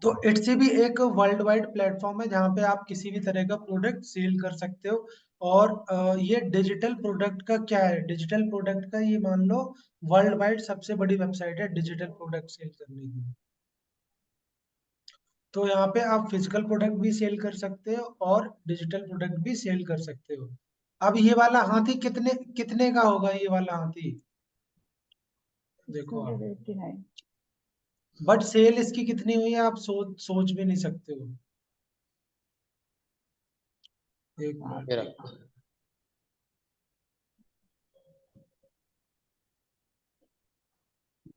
तो इट्सी भी एक वर्ल्ड वाइड प्लेटफॉर्म है जहाँ पे आप किसी भी तरह का प्रोडक्ट सेल कर सकते हो। और ये डिजिटल प्रोडक्ट का क्या है, डिजिटल प्रोडक्ट का ये मान लो वर्ल्ड वाइड सबसे बड़ी वेबसाइट है डिजिटल प्रोडक्ट सेल करने की। तो यहाँ पे आप फिजिकल प्रोडक्ट भी सेल कर सकते हो और डिजिटल प्रोडक्ट भी सेल कर सकते हो। अब ये वाला हाथी कितने कितने का होगा, ये वाला हाथी टू देखो हंड्रेड आप। एट्टी नाइन बट सेल इसकी कितनी हुई है आप सोच सोच भी नहीं सकते हो। एक हाँ। मिनट। फिर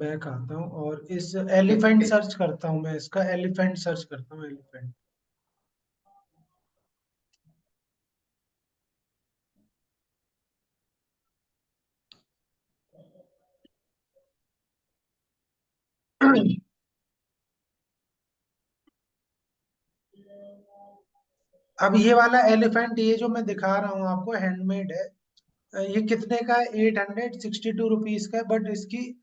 मैं खाता हूँ और इस एलिफेंट सर्च करता हूँ, मैं इसका एलिफेंट सर्च करता हूँ, एलिफेंट। अब ये वाला एलिफेंट, ये जो मैं दिखा रहा हूँ आपको, हैंडमेड है। ये कितने का है, 862 रुपीज का है। बट इसकी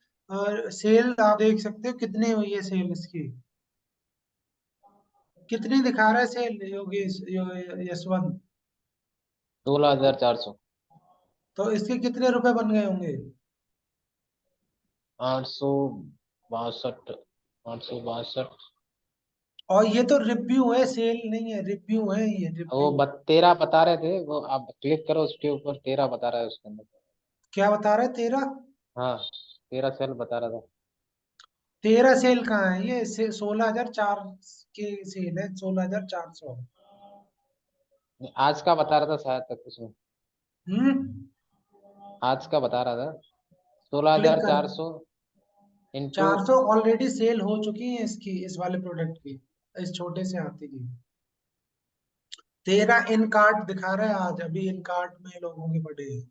सेल आप देख सकते हो कितनी हुई है सेल इसकी। कितनी दिखा रहा है सेल योगेश यशवंत। 16,400। तो इसके कितने रुपए बन गए होंगे। 862। 862। और ये तो रिव्यू है, सेल नहीं है, रिव्यू है, ये वो रिव्यू। 13 बता रहे थे, वो आप क्लिक करो उसके ऊपर, 13 बता रहा है उसके अंदर। क्या बता रहा है, 13? हाँ, 13 सेल बता रहा था। 13 सेल कहाँ है, ये 16,004 की सेल है, 16,400। आज का बता रहा था शायद तक उसमें। हम्म। आज का बता रहा था। सोलह क्लिक हजार कर। चार सौ इंटू 400 ऑलरेडी सेल हो चुकी है इसकी, इस वाले प्रोडक्ट की, इस छोटे से हाथी की। 13 इन कार्ट दिखा रहा है, आज अभी इन कार्ट में लोगों के पड़े हैं।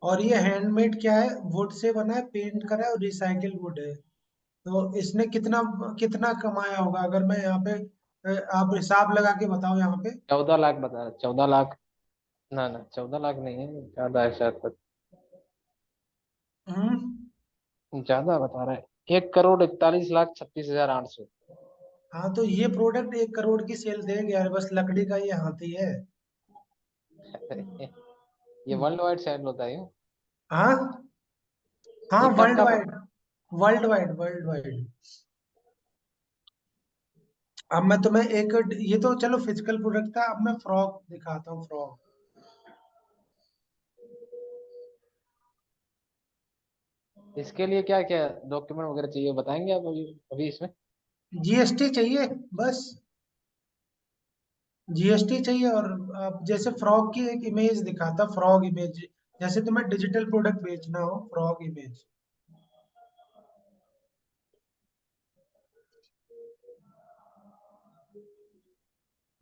और ये हैंडमेड क्या है, वुड से बना है, पेंट करा है और रिसाइकिल वुड है। तो इसने कितना कितना कमाया होगा, अगर मैं यहाँ पे आप हिसाब लगा के बताओ यहाँ पे। 14 लाख बता रहा है, 14 लाख। ना ना, 14 लाख नहीं है, ज्यादा है शायद तक। हम्म। ज्यादा बता रहा है, 1,41,36,800। हाँ तो ये प्रोडक्ट 1 करोड़ की सेल देगा यार, बस लकड़ी का ये हाथी है। ये वर्ल्ड वाइड सेल होता है ये। हाँ हाँ, ये कब वर्ल्ड का wide, world wide, world wide. अब मैं तुम्हें एक, ये तो चलो फिजिकल प्रोडक्ट था, अब मैं फ्रॉक दिखाता हूँ, फ्रॉक। इसके लिए क्या क्या डॉक्यूमेंट वगैरह चाहिए बताएंगे आप अभी अभी इसमें। जीएसटी चाहिए बस, जीएसटी चाहिए। और अब जैसे फ्रॉक की एक इमेज दिखाता, फ्रॉग इमेज, जैसे तुम्हें डिजिटल प्रोडक्ट बेचना हो, फ्रॉग इमेज।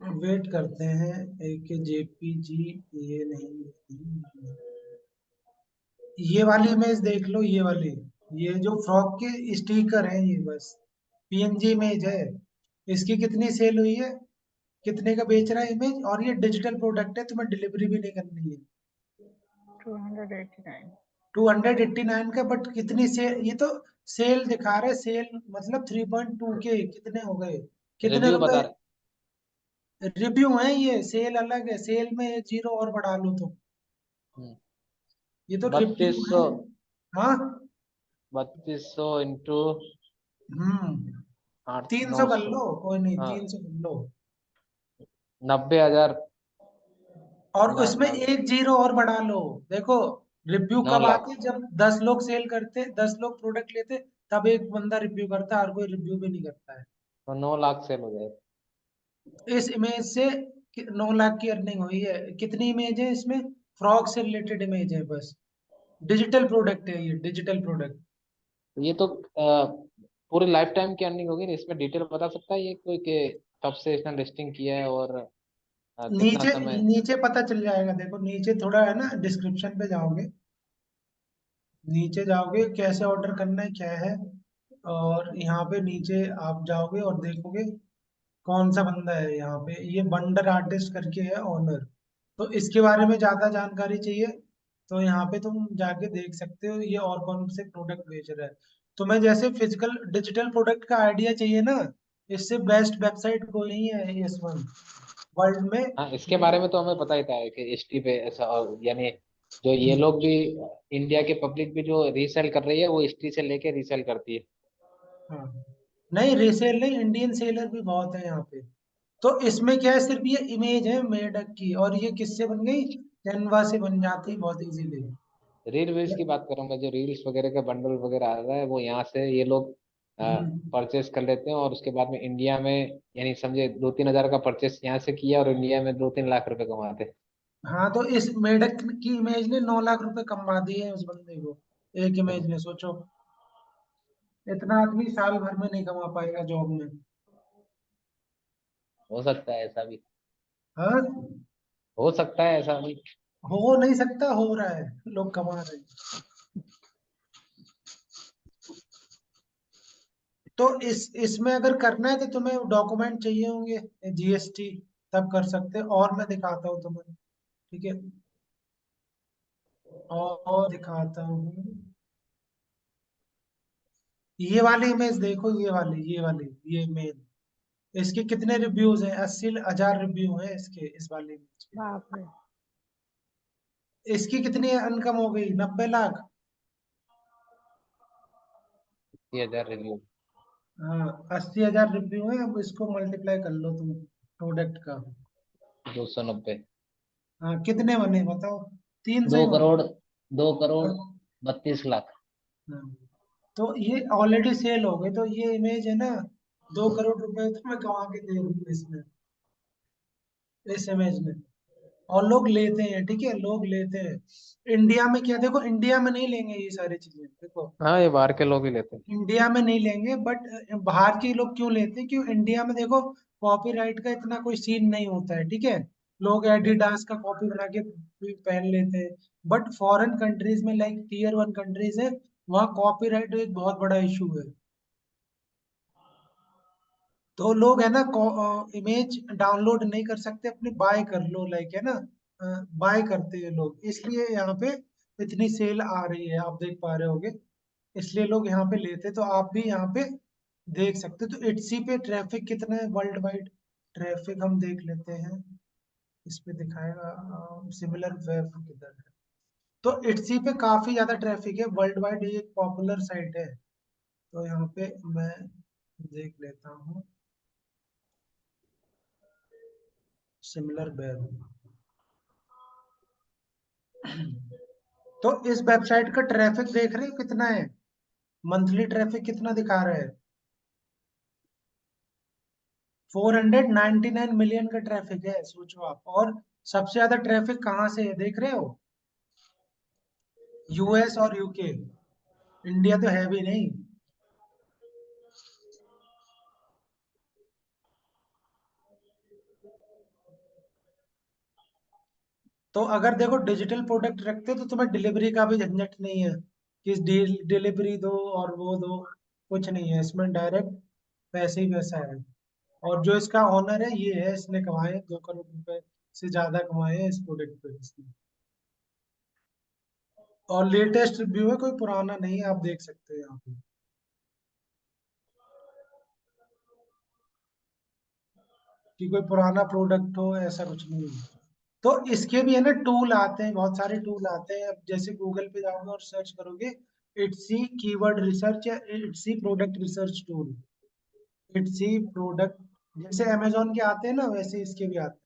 वेट करते हैं, एक जेपीजी, ये नहीं, ये वाली इमेज देख लो, ये वाली, ये जो फ्रॉक के स्टिकर है ये बस पीएनजी इमेज है। इसकी कितनी सेल हुई है, कितने का बेच रहा है इमेज, और ये डिजिटल प्रोडक्ट है, तुम्हें डिलीवरी भी नहीं करनी है। 289। 289 का, बट कितनी सेल, ये तो सेल दिखा रहे, सेल मतलब 3.2 के कितने हो गए, कितने रिव्यू रुपए। बता रहे। रिव्यू है, ये सेल अलग है, सेल में एक जीरो और बढ़ा लो तो, ये तो रिव्यू 3200। है। हाँ। 3200 इंटू हम्म। आठ 300 नौ कर सौ लो, कोई नहीं, हाँ, 300 कर लो। 90,000। और ना उसमें ना, एक जीरो और बढ़ा लो। देखो, रिव्यू नौ कब लाख आते, जब 10 लोग सेल करते, 10 लोग प्रोडक्ट लेते, तब एक बंदा रिव्यू करता है, हर कोई रिव्यू भी नहीं करता है। तो 9 लाख सेल हो जाए। इस इमेज से 9 लाख की अर्निंग हुई है। कितनी इमेज है इसमें, फ्रॉग से रिलेटेड इमेज है बस। डिजिटल प्रोडक्ट है ये, डिजिटल प्रोडक्ट। ये तो पूरी लाइफ टाइम की अर्निंग होगी ना, इसमें डिटेल बता सकता है ये कोई कि कब से इसने लिस्टिंग किया है और कितना नीचे समय। नीचे पता चल जाएगा, देखो नीचे थोड़ा है ना, डिस्क्रिप्शन पे जाओगे, नीचे जाओगे कैसे ऑर्डर करना है क्या है, और यहाँ पे नीचे आप जाओगे और देखोगे कौन सा बंदा है यहाँ पे, ये वंडर आर्टिस्ट करके है ऑनर। तो इसके बारे में ज्यादा जानकारी चाहिए तो यहाँ पे तुम जाके देख सकते हो, ये और कौन से प्रोडक्ट बेच रहा है। तुम्हें जैसे फिजिकल डिजिटल प्रोडक्ट का आइडिया चाहिए ना, इससे बेस्ट वेबसाइट कोई नहीं है एस वन वर्ल्ड में। हाँ, इसके बारे में तो हमें पता ही था कि एचटी पे ऐसा, और यानी जो ये लोग भी, इंडिया के पब्लिक भी जो रीसेल कर रही है वो एचटी से लेके रीसेल करती है। हाँ, नहीं रीसेल नहीं, इंडियन सेलर भी बहुत है यहाँ पे। तो इसमें क्या है, सिर्फ ये इमेज है मेढक की, और ये किससे बन गई, कैनवा से बन जाती बहुत इजीली। रील वील्स की बात करूंगा, जो रील्स वगैरह का बंडल वगैरह आ रहा है वो यहाँ से ये लोग हम्म। परचेस कर लेते हैं, और उसके बाद में इंडिया में, यानी समझे 2-3 हजार का परचेस यहाँ से किया और इंडिया में 2-3 लाख रुपए कमाते हैं। हाँ, तो इस मेढक की इमेज ने 9 लाख रुपए कमा दिए उस बंदे को, एक इमेज ने, सोचो। इतना आदमी साल भर में नहीं कमा पाएगा जॉब में। हो सकता है ऐसा भी। हाँ, हो सकता है ऐसा भी। हो नहीं सकता, हो रहा है, लोग कमा रहे हैं। तो इसमें अगर करना है तो तुम्हें डॉक्यूमेंट चाहिए होंगे, जीएसटी, तब कर सकते हो। और मैं दिखाता हूँ तुम्हें, ठीक है, और दिखाता हूँ। ये वाली इमेज देखो, ये वाली ये मेन, इसके कितने रिव्यूज हैं, 80,000 रिव्यू हैं इसके, इस वाली इमेज के। बाप रे। इसकी कितनी इनकम हो गई, 90 लाख। 30,000 रिव्यू। हाँ, 80,000 रिव्यू है, अब इसको मल्टीप्लाई कर लो तुम प्रोडक्ट का। 290। हाँ, कितने बने बताओ, तीन सौ दो ही करोड़ बने। 2 करोड़ 32 लाख। हाँ, तो ये ऑलरेडी सेल हो गए, तो ये इमेज है ना, 2 करोड़ रुपए तो मैं कमा के दे दूँ इसमें, इस इमेज में। और लोग लेते हैं, ठीक है, लोग लेते हैं। इंडिया में क्या, देखो इंडिया में नहीं लेंगे ये सारी चीजें, देखो हाँ, ये बाहर के लोग ही लेते हैं। इंडिया में नहीं लेंगे, बट बाहर के लोग क्यों लेते हैं, क्यों, इंडिया में देखो कॉपीराइट का इतना कोई सीन नहीं होता है, ठीक है। लोग एडिडास का कॉपी बना के भी पहन लेते हैं। बट फॉरेन कंट्रीज में, लाइक टीयर वन कंट्रीज है, वहाँ कॉपीराइट एक बहुत बड़ा इशू है। तो लोग है ना, इमेज डाउनलोड नहीं कर सकते, अपने बाय कर लो, लाइक है ना, बाय करते हैं लोग, इसलिए यहाँ पे इतनी सेल आ रही है, आप देख पा रहे होगे। इसलिए लोग यहाँ पे लेते, तो आप भी यहाँ पे देख सकते हो। तो इट्सी पे ट्रैफिक कितना है वर्ल्ड वाइड, ट्रैफिक हम देख लेते हैं, इस पे दिखाएगा सिमिलर वेब किधर है। तो इट्सी पे काफी ज्यादा ट्रैफिक है वर्ल्ड वाइड, ये एक पॉपुलर साइट है। तो यहाँ पे मैं देख लेता हूँ सिमिलर वेब। तो इस वेबसाइट का ट्रैफिक देख रहे हो कितना है, मंथली ट्रैफिक कितना दिखा रहा है, 499 मिलियन का ट्रैफिक है, सोचो आप। और सबसे ज्यादा ट्रैफिक कहाँ से है देख रहे हो, यूएस और यूके, इंडिया तो है भी नहीं। तो अगर देखो डिजिटल प्रोडक्ट रखते हो तो तुम्हें डिलीवरी का भी झंझट नहीं है, कि डिलीवरी दो और वो दो, कुछ नहीं है इसमें, डायरेक्ट पैसे ही पैसा है। और जो इसका ऑनर है ये है, इसने कमाए 2 करोड़ रुपए से ज्यादा कमाए हैं इस प्रोडक्ट पे इसने। और लेटेस्ट रिव्यू है, कोई पुराना नहीं है, आप देख सकते हो यहाँ पे, कि कोई पुराना प्रोडक्ट हो, ऐसा कुछ नहीं है। तो इसके भी है ना टूल आते हैं, बहुत सारे टूल आते हैं। अब जैसे गूगल पे जाओगे और सर्च करोगे, इट्सी कीवर्ड रिसर्च या इट्सी प्रोडक्ट रिसर्च टूल, इट्सी प्रोडक्ट, जैसे अमेजोन के आते हैं ना, वैसे इसके भी आते हैं।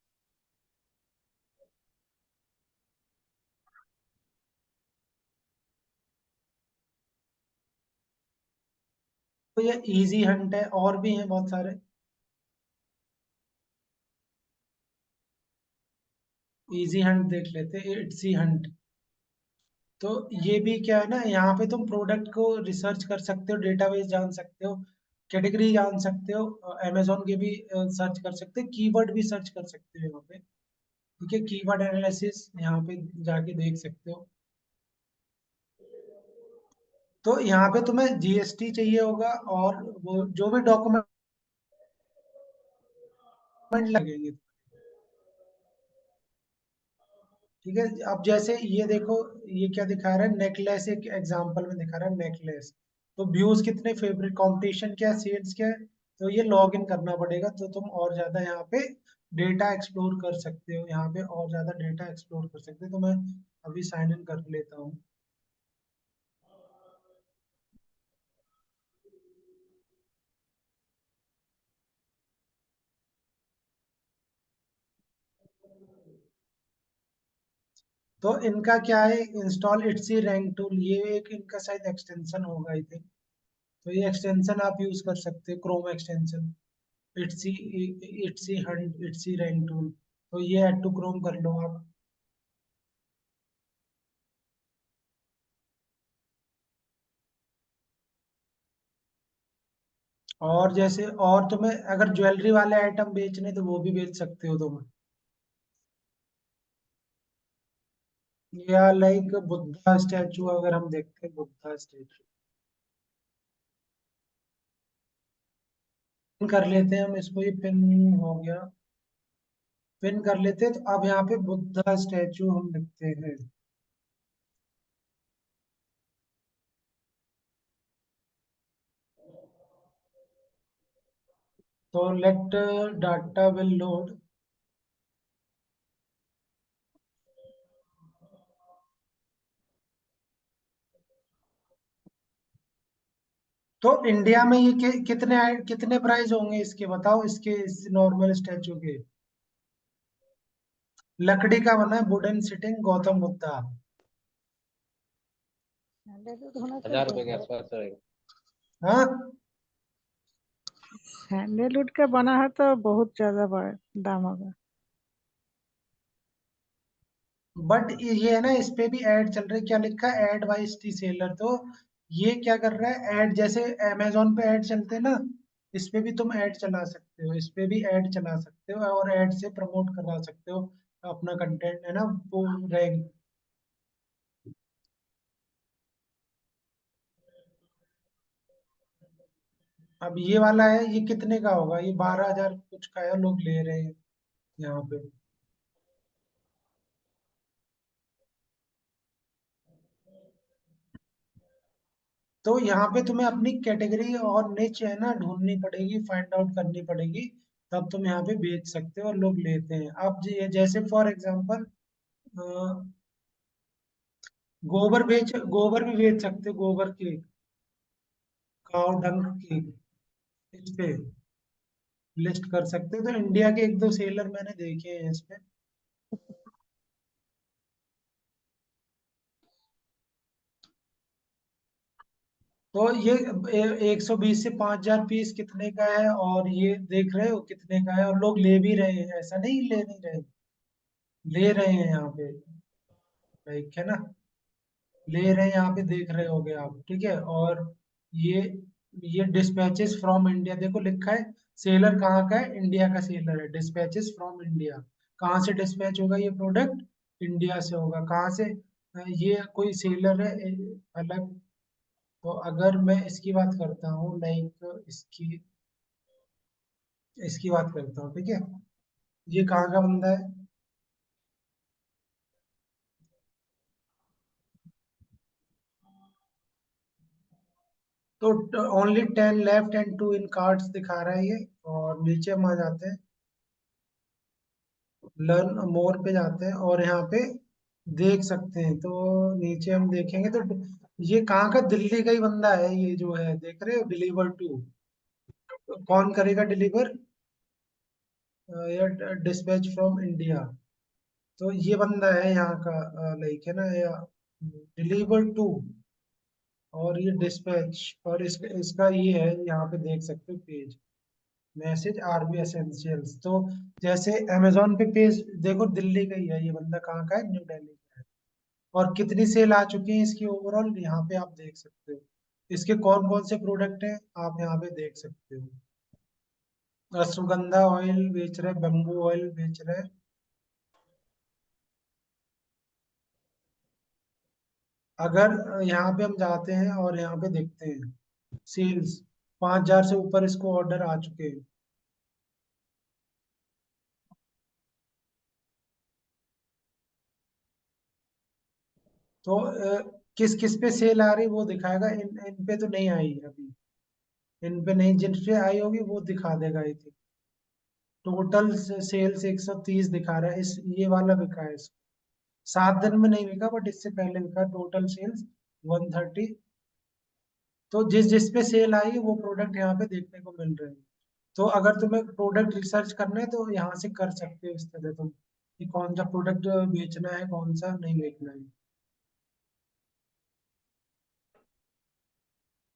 तो ये इजी हंट है, और भी हैं बहुत सारे। इजी हंट देख लेते हैं, इट्सी हंट। तो ये भी क्या है ना, यहाँ पे तुम प्रोडक्ट को रिसर्च कर सकते हो, डेटाबेस जान सकते हो, कैटेगरी जान सकते हो, अमेजोन के भी सर्च कर सकते हो, कीवर्ड भी सर्च कर सकते हो यहाँ पे, ठीक है, कीवर्ड एनालिसिस यहाँ पे जाके देख सकते हो। तो यहाँ पे तुम्हें जीएसटी चाहिए होगा, और वो जो भी डॉक्यूमेंट लगेंगे, ठीक है। अब जैसे ये देखो, ये क्या दिखा रहा है, नेकलेस, एक एग्जांपल में दिखा रहा है नेकलेस। तो व्यूज कितने, फेवरेट, कंपटीशन क्या है, सेल्स क्या है। तो ये लॉग इन करना पड़ेगा, तो तुम और ज्यादा यहाँ पे डेटा एक्सप्लोर कर सकते हो, यहाँ पे और ज्यादा डेटा एक्सप्लोर कर सकते हो। तो मैं अभी साइन इन कर लेता हूँ। तो इनका क्या है, इंस्टॉल इट्सी रैंक टूल, ये एक इनका शायद एक्सटेंशन होगा आई थिंक। तो ये एक्सटेंशन आप यूज कर सकते हो, Chrome extension, Etsy, Etsy hunt, Etsy rank tool. तो ये ऐड टू क्रोम कर लो आप। और जैसे, और तुम्हें अगर ज्वेलरी वाले आइटम बेचने तो वो भी बेच सकते हो तुम। या लाइक बुद्धा स्टैचू, अगर हम देखते हैं बुद्धा स्टैचू, पिन कर लेते हैं हम इसको, ये पिन हो गया। पिन कर लेते हैं, तो अब यहाँ पे बुद्धा स्टैचू हम लिखते हैं। तो लेट डाटा विल लोड। तो इंडिया में ये कितने कितने प्राइस होंगे इसके, बताओ, इसके इस नॉर्मल स्टैचू के। लकड़ी का बना है, wooden sitting Gautam Buddha. Sandalwood होना 1000 रुपए के चाहिए। आसपास रहेगा। हाँ, सैंडलवुड का बना है तो बहुत ज्यादा दाम होगा। बट ये है ना, इस पे भी ऐड चल रही है, क्या लिखा है, ऐड बाय टी सेलर। तो ये क्या कर रहा है, ऐड जैसे अमेजोन पे ऐड चलते हैं ना, इस पे भी तुम ऐड चला सकते हो, इस पे भी ऐड चला सकते हो, और ऐड से प्रमोट करा सकते हो अपना कंटेंट, है ना, वो रैंक। अब ये वाला है, ये कितने का होगा, ये 12,000 कुछ का है, लोग ले रहे हैं यहाँ पे। तो यहाँ पे तुम्हें अपनी कैटेगरी और निच है ना ढूंढनी पड़ेगी, फाइंड आउट करनी पड़ेगी, तब तुम यहाँ पे बेच सकते हो और लोग लेते हैं। अब जैसे फॉर एग्जांपल गोबर भी बेच सकते हो, गोबर के, काव डंग के, इस पे लिस्ट कर सकते हो। तो इंडिया के एक दो सेलर मैंने देखे हैं इस पे। तो ये 120 से 5,000 पीस कितने का है, और ये देख रहे हो कितने का है, और लोग ले भी रहे हैं, ऐसा नहीं ले नहीं रहे, ले रहे हैं यहाँ पे, लाइक, है ना, ले रहे हैं यहाँ पे, देख रहे होगे आप, ठीक है। और ये ये डिस्पैचेस फ्रॉम इंडिया, देखो लिखा है, सेलर कहाँ का है, इंडिया का सेलर है, डिस्पैचेस फ्रॉम इंडिया। कहाँ से डिस्पैच होगा ये प्रोडक्ट, इंडिया से होगा। कहाँ से, ये कोई सेलर है अलग। तो अगर मैं इसकी बात करता हूँ, लाइक इसकी इसकी बात करता हूँ, ठीक है, ये कहाँ का बंदा है। तो only 10 left and 2 in cards दिखा रहा है ये। और नीचे हम आ जाते हैं, लर्न मोर पे जाते हैं, और यहाँ पे देख सकते हैं। तो नीचे हम देखेंगे तो ये कहाँ का, दिल्ली का ही बंदा है ये, जो है देख रहे हो, डिलीवर टू, कौन करेगा डिलीवर, या डिस्पैच फ्रॉम इंडिया। तो ये बंदा है यहाँ का, लाइक, है ना, या डिलीवर टू, और ये डिस्पैच, और इसका इसका ये है, यहाँ पे देख सकते हो पेज, मैसेज आरबी एसेंशियल्स। तो जैसे अमेजोन पे पेज देखो, दिल्ली का ही है ये बंदा, कहाँ का है, न्यू दिल्ली का है। और कितनी सेल आ चुकी है इसकी ओवरऑल, यहाँ पे आप देख सकते हो। इसके कौन कौन से प्रोडक्ट हैं, आप यहाँ पे देख सकते हो। अश्वगंधा ऑयल बेच रहे, बम्बू ऑयल बेच रहे। अगर यहाँ पे हम जाते हैं और यहाँ पे देखते हैं सेल्स, 5,000 से ऊपर इसको ऑर्डर आ चुके हैं। तो किस किस पे सेल आ रही वो दिखाएगा, इन पे तो नहीं आई अभी। इन पे नहीं, जिन पे आई होगी वो दिखा देगा आई थिंक। टोटल सेल्स 130 दिखा रहा है, इस ये वाला बिका है। 7 दिन में नहीं बिका, बट इससे पहले बिका। Total sales 130। तो जिस जिस पे सेल आई है वो प्रोडक्ट यहाँ पे देखने को मिल रहे हैं। तो अगर तुम्हें प्रोडक्ट रिसर्च करना है तो यहाँ से कर सकते हो इस तरह तुम, कि कौन सा प्रोडक्ट बेचना है, कौन सा नहीं बेचना है।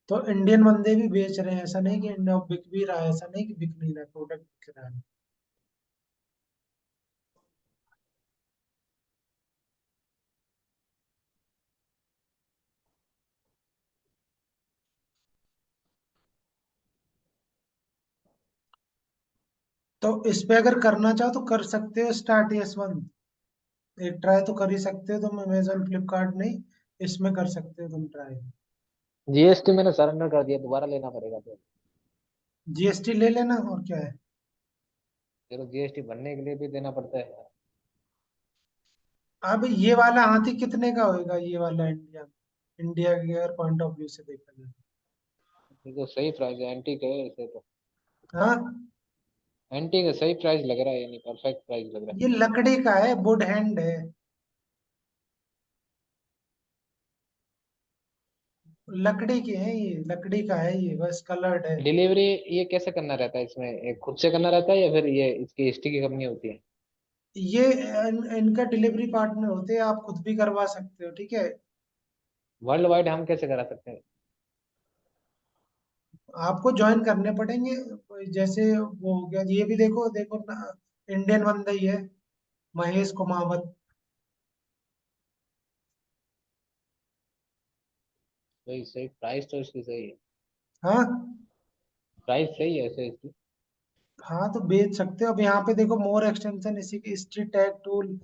तो इंडियन बंदे भी बेच रहे हैं, ऐसा नहीं कि इंडिया बिक भी रहा है, ऐसा नहीं कि बिक नहीं रहा, प्रोडक्ट बिक रहा है। तो इस पे अगर करना चाहो तो कर सकते हो स्टार्ट यस 1। एक ट्राई तो कर ही सकते हो तुम, अमेजोन फ्लिपकार्ट नहीं, इसमें कर सकते हो तुम ट्राई। जीएसटी मैंने सरेंडर कर दिया, दोबारा लेना पड़ेगा तो? जीएसटी ले लेना, और क्या है। चलो, जीएसटी भरने के लिए भी देना पड़ता है? अब ये वाला हाथी कितने का होएगा, ये वाला इंडिया, इंडिया के अगर पॉइंट ऑफ व्यू से देखा जाए। ये तो सही प्राइस है, एंटीक है इसे तो। हाँ, एंटीक है, सही प्राइस लग रहा है, यानी परफेक्ट प्राइस लग रहा ये लकड़ी का है, वुड हैंड है। लकड़ी के है ये, लकड़ी का है ये, बस कलर्ड है। है। डिलीवरी ये कैसे करना रहता है इसमें? खुद से करना रहता है या फिर ये इसकी एसटी की कंपनी होती है? ये इनका डिलीवरी पार्टनर होते हैं, आप खुद भी करवा सकते हो, ठीक है। वर्ल्ड वाइड हम कैसे करा सकते हैं? आपको ज्वाइन करने पड़ेंगे। जैसे वो हो गया, ये भी देखो देखो ना, इंडियन बंदा ही है, महेश कुमावत। सही सही, प्राइस तो इसकी सही है। हाँ प्राइस सही है ऐसे इसकी। हाँ, तो बेच सकते हो। अब यहाँ पे देखो मोर एक्सटेंशन, इसी के स्ट्रीट टैग टूल।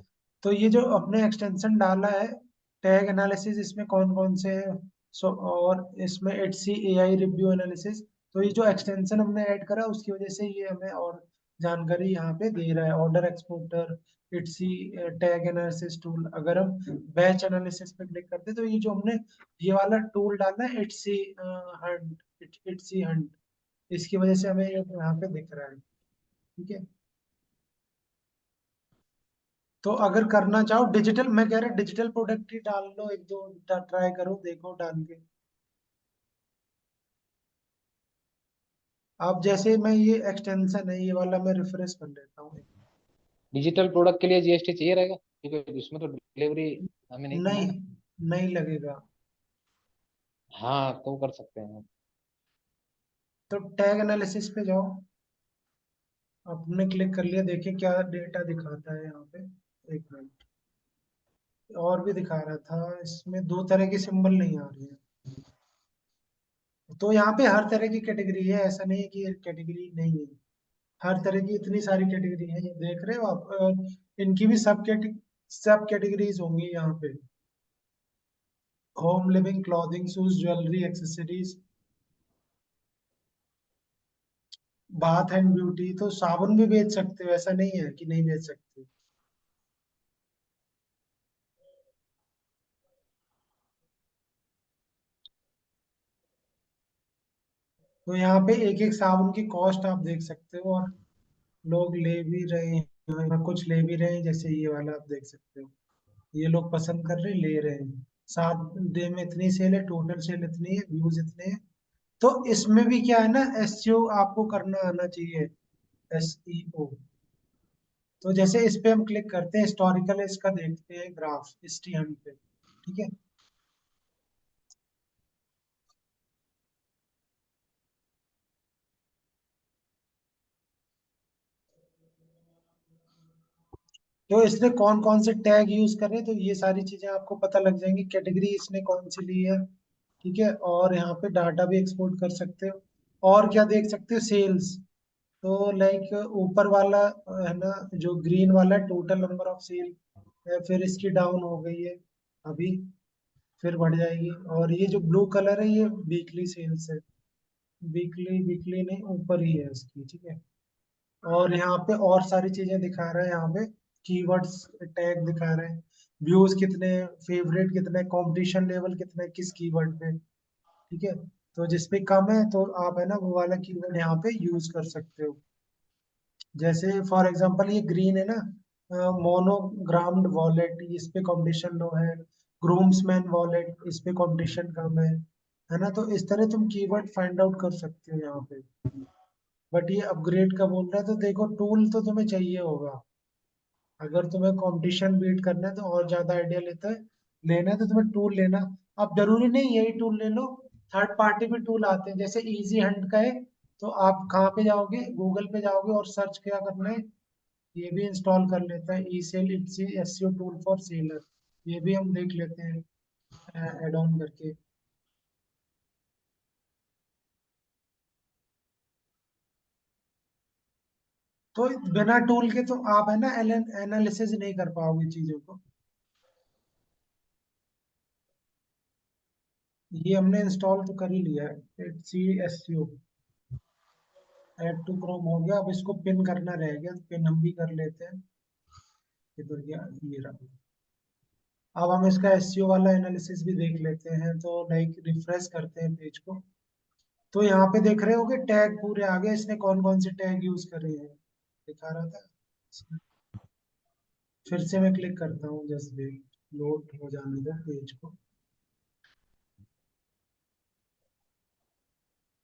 तो ये जो अपने एक्सटेंशन डाला है, टैग एनालिसिस, इसमें कौन कौन से हैं। सो और इसमें एटसी एआई रिव्यू एनालिसिस। तो ये जो एक्सटेंशन हमने ऐड करा उसकी वजह से ये हमें और जानकारी यहाँ पे दे रहा है। Order exporter, Etsy tag analysis tool. अगर हम बैच एनालिसिस पे क्लिक करते हैं तो ये जो हमने ये वाला टूल डाला है, इटसी हंट, इटसी हंट, इसकी वजह से हमें ये यहाँ पे दिख रहा है, ठीक है। तो अगर करना चाहो डिजिटल, मैं कह रहा डिजिटल प्रोडक्ट ही डाल लो, एक दो ट्राई करो, देखो डाल के। आप जैसे, मैं ये एक्सटेंशन है ये वाला, मैं रिफ्रेश कर लेता हूँ। डिजिटल प्रोडक्ट के लिए जीएसटी चाहिए रहेगा, क्योंकि उसमें तो डिलीवरी हमें नहीं करना है नहीं, ना? नहीं लगेगा। हाँ, तो कर सकते हैं। तो टैग एनालिसिस पे जाओ, आपने क्लिक कर लिया, देखिए क्या डेटा दिखाता है यहाँ पे। एक मिनट, और भी दिखा रहा था, इसमें दो तरह की सिंबल नहीं आ रही है। तो यहाँ पे हर तरह की कैटेगरी है, ऐसा नहीं है कि ये कैटेगरी नहीं है। हर तरह की इतनी सारी कैटेगरी है, ये देख रहे हो आप। इनकी भी सब कैटेगरीज होंगी यहाँ पे। Home living, clothing, shoes, jewellery, accessories, bath and beauty. तो साबुन भी बेच सकते हो, ऐसा नहीं है कि नहीं बेच सकते। तो यहाँ पे एक एक साबुन की कॉस्ट आप देख सकते हो, और लोग ले भी रहे हैं, कुछ ले भी रहे हैं, जैसे ये वाला आप देख सकते हो। ये लोग पसंद कर रहे हैं, ले रहे हैं। 7 डे में इतनी सेल है, टोटल सेल इतनी है, व्यूज इतने हैं। तो इसमें भी क्या है ना, एसईओ आपको करना आना चाहिए, एसईओ। तो जैसे इस पे हम क्लिक करते हैं, हिस्टोरिकल इसका देखते हैं ग्राफ, हिस्ट्री हंट पे, ठीक है। तो इसने कौन कौन से टैग यूज कर रहे हैं, तो ये सारी चीजें आपको पता लग जाएंगी। कैटेगरी इसने कौन सी ली है, ठीक है। और यहाँ पे डाटा भी एक्सपोर्ट कर सकते हो। और क्या देख सकते हो, सेल्स। तो लाइक ऊपर वाला है ना, जो ग्रीन वाला, टोटल नंबर ऑफ सेल है, फिर इसकी डाउन हो गई है अभी, फिर बढ़ जाएगी। और ये जो ब्लू कलर है, ये वीकली सेल्स है। वीकली वीकली नहीं, ऊपर ही है इसकी, ठीक है। और यहाँ पे और सारी चीजें दिखा रहा है, यहाँ पे कीवर्ड्स टैग दिखा रहे हैं। व्यूज कितने, फेवरेट कितने, कंपटीशन लेवल कितने किस कीवर्ड पे। ठीक है, तो जिसपे कम है तो आप है ना वो वाला कीवर्ड यहाँ पे यूज कर सकते हो। जैसे फॉर एग्जांपल ये ग्रीन है ना, मोनोग्राम्ड वॉलेट, इस पे कंपटीशन लो है। ग्रूम्समैन वॉलेट, इस पे कंपटीशन कम है ना। तो इस तरह तुम कीवर्ड फाइंड आउट कर सकते हो यहाँ पे। बट ये अपग्रेड का बोल रहा है तो देखो, टूल तो तुम्हें चाहिए होगा। अगर तुम्हें कंपटीशन बीट करना है तो और ज्यादा आइडिया लेना है तो तुम्हें टूल लेना। अब जरूरी नहीं यही टूल ले लो, थर्ड पार्टी भी टूल आते हैं, जैसे इजी हंट का है। तो आप कहाँ पे जाओगे, गूगल पे जाओगे और सर्च क्या करना है, ये भी इंस्टॉल कर लेते हैं, E sell Etsy SEO tool for seller. ये भी हम देख लेते हैं एड ऑन करके। तो बिना टूल के तो आप है ना एनालिसिस नहीं कर पाओगे चीजों को। ये हमने इंस्टॉल तो कर ही लिया है, इट्सी एसईओ, ऐड टू क्रोम हो गया। अब इसको पिन करना रह गया, तो पिन हम भी कर लेते हैं। इधर गया, ये रहा। अब हम इसका एसईओ वाला एनालिसिस भी देख लेते हैं, तो लाइक रिफ्रेश करते हैं पेज को। तो यहाँ पे देख रहे होगे टैग पूरे आ गए, इसने कौन कौन से टैग यूज करे हैं दिखा रहा था। फिर से मैं क्लिक करता हूँ, जस्ट वेट, लोड हो जाने दो पेज को।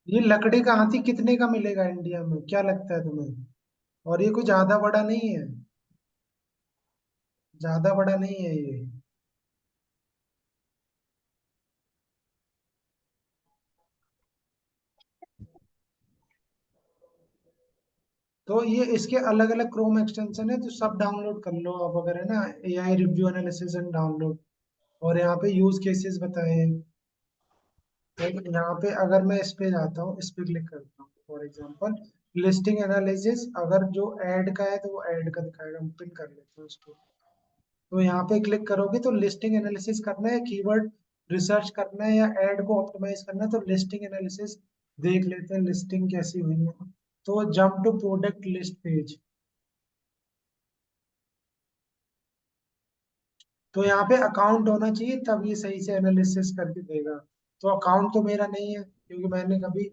ये लकड़ी का हाथी कितने का मिलेगा इंडिया में, क्या लगता है तुम्हें? और ये कोई ज्यादा बड़ा नहीं है, ज्यादा बड़ा नहीं है ये। तो ये इसके अलग अलग क्रोम एक्सटेंशन है, तो सब डाउनलोड कर लो अब, अगर है ना, AI review analysis and download. और यहाँ पे यूज केसेस बताए हैं। तो यहाँ पे अगर मैं इस पे जाता हूँ, इस पे क्लिक करता हूँ, फॉर एग्जांपल लिस्टिंग एनालिसिस, अगर जो ऐड का है तो वो ऐड का दिखाएगा, हम पिन कर लेते हैं उसको। तो यहाँ पे क्लिक करोगे तो लिस्टिंग एनालिसिस करना है, कीवर्ड रिसर्च करना है, या ऐड को ऑप्टिमाइज करना है, तो लिस्टिंग एनालिसिस देख लेते हैं लिस्टिंग कैसी हुई है। तो jump to product list page, तो यहाँ पे अकाउंट होना चाहिए तब ये सही से एनालिसिस करके देगा। तो अकाउंट तो मेरा नहीं है, क्योंकि मैंने कभी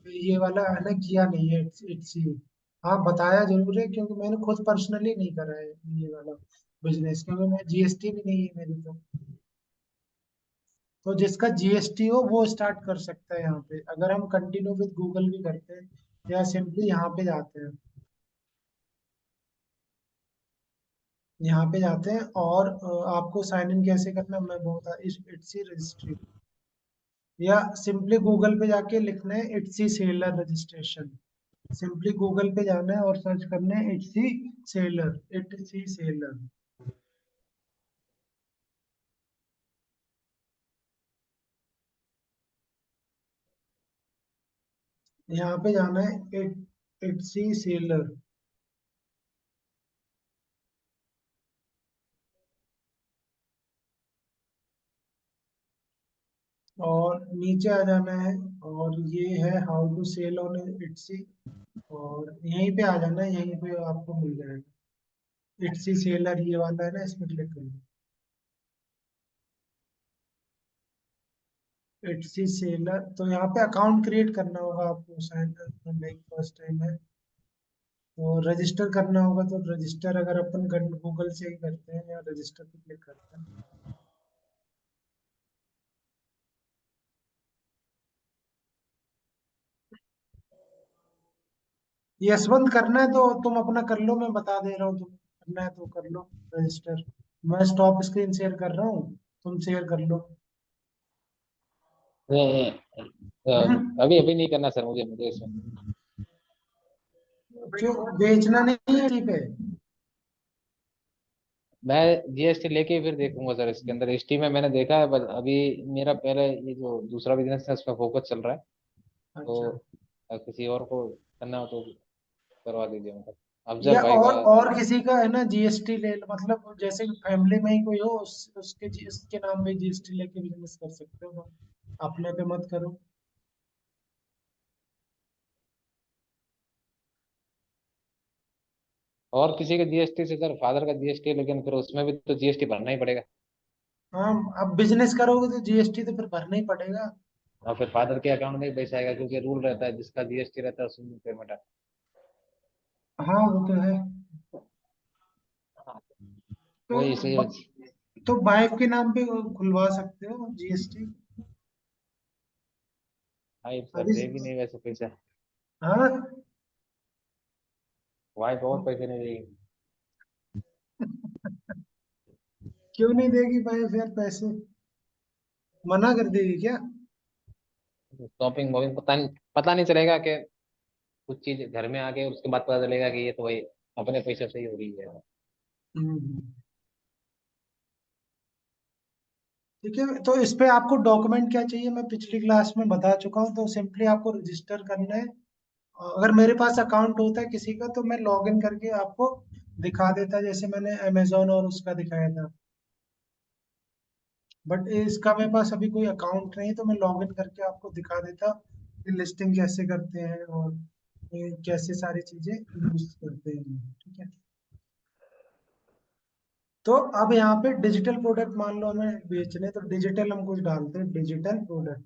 ये वाला है ना किया नहीं है, इट्स ही। हाँ बताया जरूर है, क्योंकि मैंने खुद पर्सनली नहीं करा है ये वाला बिजनेस, क्योंकि मैं जीएसटी भी नहीं है मेरी तो जिसका जीएसटी हो वो स्टार्ट कर सकता है यहाँ पे, अगर हम कंटिन्यू विद गूगल भी करते हैं या सिंपली यहाँ पे जाते हैं। यहाँ पे जाते हैं और आपको साइन इन कैसे करना है मैं बहुत, इट्स रजिस्ट्री, या सिंपली गूगल पे जाके लिखना है इट्सी सेलर रजिस्ट्रेशन। सिंपली गूगल पे जाना है और सर्च करना है इट्सी सेलर, इट्सी सेलर। यहाँ पे जाना है इट्सी सेलर, और नीचे आ जाना है। और ये है हाउ टू सेल ऑन इट्सी, और यहीं पे आ जाना है, यहीं पे आपको मिल जाएगा इट्सी सेलर, ये वाला है ना, इसमें क्लिक करिए। इट्सी सेलर, तो यहाँ पे अकाउंट क्रिएट करना होगा आपको, शायद लाइक फर्स्ट टाइम है तो रजिस्टर करना होगा। तो रजिस्टर अगर अपन गूगल से ही करते हैं या रजिस्टर पे क्लिक करते हैं। यशवंत करना है तो तुम अपना कर लो, मैं बता दे रहा हूँ, तुम करना है तो कर लो रजिस्टर। मैं स्टॉप स्क्रीन शेयर कर रहा हूँ, तुम शेयर कर लो। हम्म। अभी अभी नहीं करना सर, मुझे मुझे इसमें। क्यों बेचना नहीं है ठीक है? मैं जीएसटी लेके ही फिर देखूंगा सर, इसके अंदर एसटी में मैंने देखा है, बस अभी मेरा पहले ये जो दूसरा बिजनेस है उसमें फोकस चल रहा है। तो अच्छा, किसी और को करना हो तो करवा दीजिए, मतलब या अफजल भाई का। और किसी का है ना जीएसटी ले लो, मतलब जैसे फैमिली में ही कोई हो, उसके नाम में जीएसटी लेके बिजनेस कर सकते हो, अपने पे मत करो। और किसी के जीएसटी से सर, फादर का जीएसटी, लेकिन फिर उसमें भी तो जीएसटी भरना ही पड़ेगा। हाँ, अब बिजनेस करोगे तो जीएसटी तो फिर भरना ही पड़ेगा। और फिर फादर के अकाउंट में ही पैसा आएगा, क्योंकि रूल रहता है जिसका जीएसटी रहता है उसमें पेमेंट आता हाँ वो तो है। है। तो वही इसी। तो वाइफ के नाम पे खुलवा सकते हो जीएसटी। भाई सर अभी देगी नहीं वैसे पैसा। हाँ। वाइफ बहुत पैसे नहीं देगी। क्यों नहीं देगी वाइफ यार पैसे, मना कर देगी क्या? शॉपिंग वॉपिंग पता नहीं चलेगा कि कुछ चीज घर में आके उसके बाद पता चलेगा कि ये तो भाई अपने पैसे से ही हो रही है। हम्म। ठीक है, तो इस पे आपको डॉक्यूमेंट क्या चाहिए मैं पिछली क्लास में बता चुका हूँ। तो सिंपली आपको रजिस्टर करना है। अगर मेरे पास अकाउंट होता है किसी का तो मैं लॉग इन करके आपको दिखा देता, जैसे मैंने अमेजोन और उसका दिखाया था। बट इसका मेरे पास अभी कोई अकाउंट नहीं, तो मैं लॉग इन करके आपको दिखा देता कि लिस्टिंग कैसे करते हैं और ये कैसे सारी चीजें यूज करते हैं। ठीक है, तो अब यहाँ पे डिजिटल प्रोडक्ट मान लो हमें बेचने, तो डिजिटल हम कुछ डालते हैं, डिजिटल प्रोडक्ट।